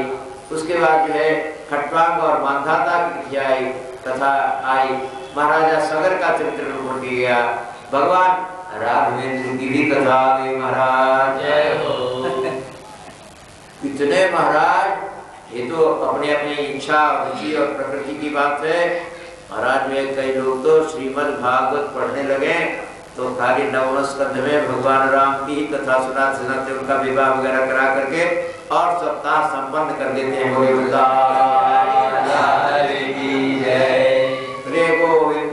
उसके बाद जो है खट्वांग और मांधाता की कथा आई। महाराजा सगर का चरित्र निरूपण किया गया। भगवान राघवेंद्र की भी कथा आ गई। महाराज जय हो। कितने महाराज, ये तो अपनी अपनी इच्छा, रुचि और प्रकृति की बात है। महाराज में कई लोग तो श्रीमद् भागवत पढ़ने लगे तो खाली नवम स्कंध में भगवान राम की ही कथा सुनाते उनका विवाह वगैरह करा करके और सप्ताह संपन्न कर देते हैं। गोविंद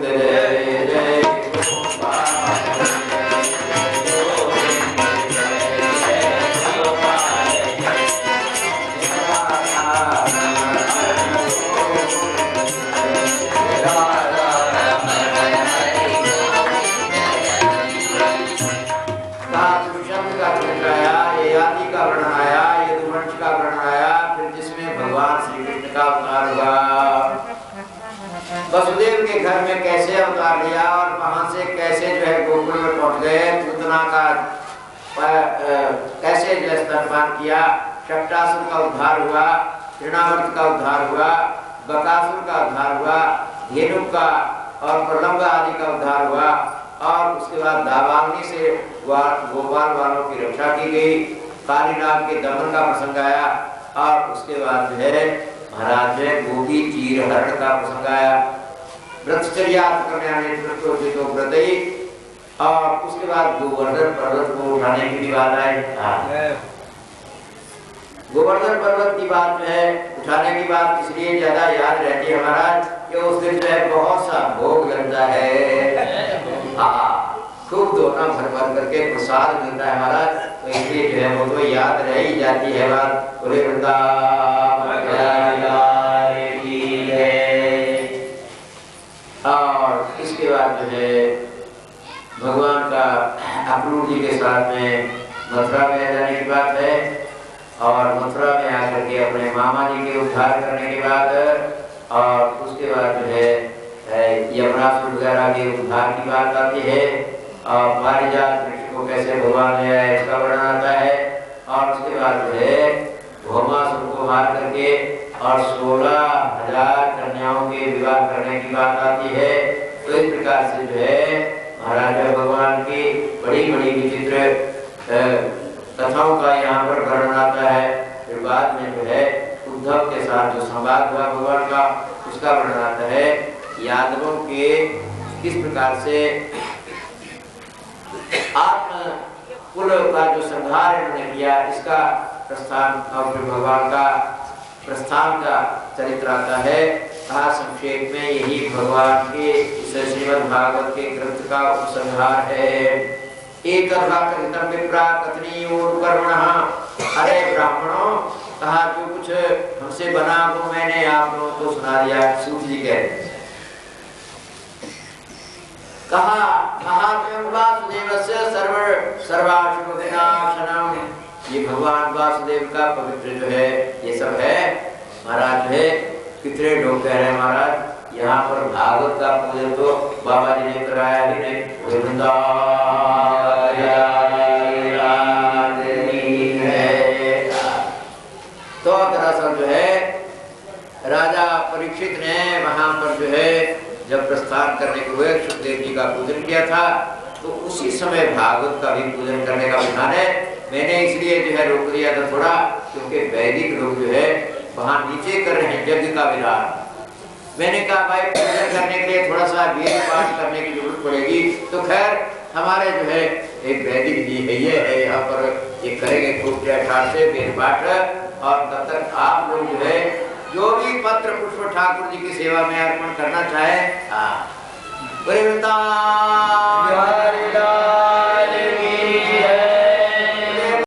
जय जय वसुदेव के घर में कैसे अवतार लिया और वहां से कैसे जो है गोकुल में पहुंच गए, पूतना का कैसे जो स्तनपान किया, शक्टासुर का उद्धार हुआ, तृणावर्त का उद्धार हुआ, बकासुर का उद्धार हुआ, धेनुक का और प्रलंब आदि का उद्धार हुआ, और उसके बाद दावाग्नि से गोपाल वालों की रक्षा की गई, कालीनाग के दमन का प्रसंग आया, और उसके बाद जो है महाराज ने गोपी चीर हरण का प्रसंग आया। व्रतचर्या और उसके बाद गोवर्धन पर्वत को उठाने की भी बात आई। गोवर्धन पर्वत की बात जो है उठाने की बात इसलिए ज्यादा याद रहती है महाराज कि उस दिन जो है बहुत सा भोग लगता है। खूब दोना भर भर करके प्रसाद मिलता है महाराज, तो इसलिए जो है वो तो याद रह ही जाती है बात। बोले और इसके बाद जो है भगवान का अक्रूर जी के साथ में मथुरा में जाने की बात है, और मथुरा में आकर के अपने मामा जी के उद्धार करने के बाद, और उसके बाद जो है यमराज वगैरह के उद्धार की बात आती है, और पारिजात वृक्ष को कैसे भगवान ने इसका वर्णन आता है, और उसके बाद जो है भौमासुर को मार करके और 16,000 कन्याओं के विवाह करने की बात आती है। तो इस प्रकार से जो है महाराजा भगवान की बड़ी बड़ी विचित्र कथाओं का यहाँ पर वर्णन आता है। फिर बाद में जो है उद्धव के साथ जो संवाद हुआ भगवान का, उसका वर्णन आता है। यादवों के किस प्रकार से आत्म कुल का जो संहार इन्होंने किया, इसका प्रस्थान और फिर भगवान का प्रस्थान का चरित्र आता है। कहा संक्षेप में यही भगवान के श्रीमद् भागवत के ग्रंथ का उपसंहार है। एक अरे ब्राह्मणों, कहा जो कुछ हमसे बना वो मैंने आप लोगों को सुना दिया। सूत जी कहते हैं ये भगवान वासुदेव का पवित्र जो है ये सब है महाराज है। कितने लोग कह रहे हैं महाराज यहाँ पर भागवत का पूजन तो बाबा जी ने कराया ही नहीं। तो दरअसल जो है राजा परीक्षित ने वहां पर जो है जब प्रस्थान करने के हुए सुखदेव जी का पूजन किया था, तो उसी समय भागवत का भी पूजन करने का विधान है। मैंने इसलिए जो है रोक दिया था थोड़ा, क्योंकि वैदिक लोग जो है वहां नीचे कर रहे हैं यज्ञ का विधान। मैंने कहा भाई पूजन करने के लिए थोड़ा सा वेद पाठ करने की जरूरत पड़ेगी, तो खैर हमारे जो है एक वैदिक जी है ये है यहाँ पर ये करेंगे खूब ठाठ से वेद पाठ। और तब तक आप लोग जो है जो भी पत्र पुष्प ठाकुर जी की सेवा में अर्पण करना चाहे, हाँ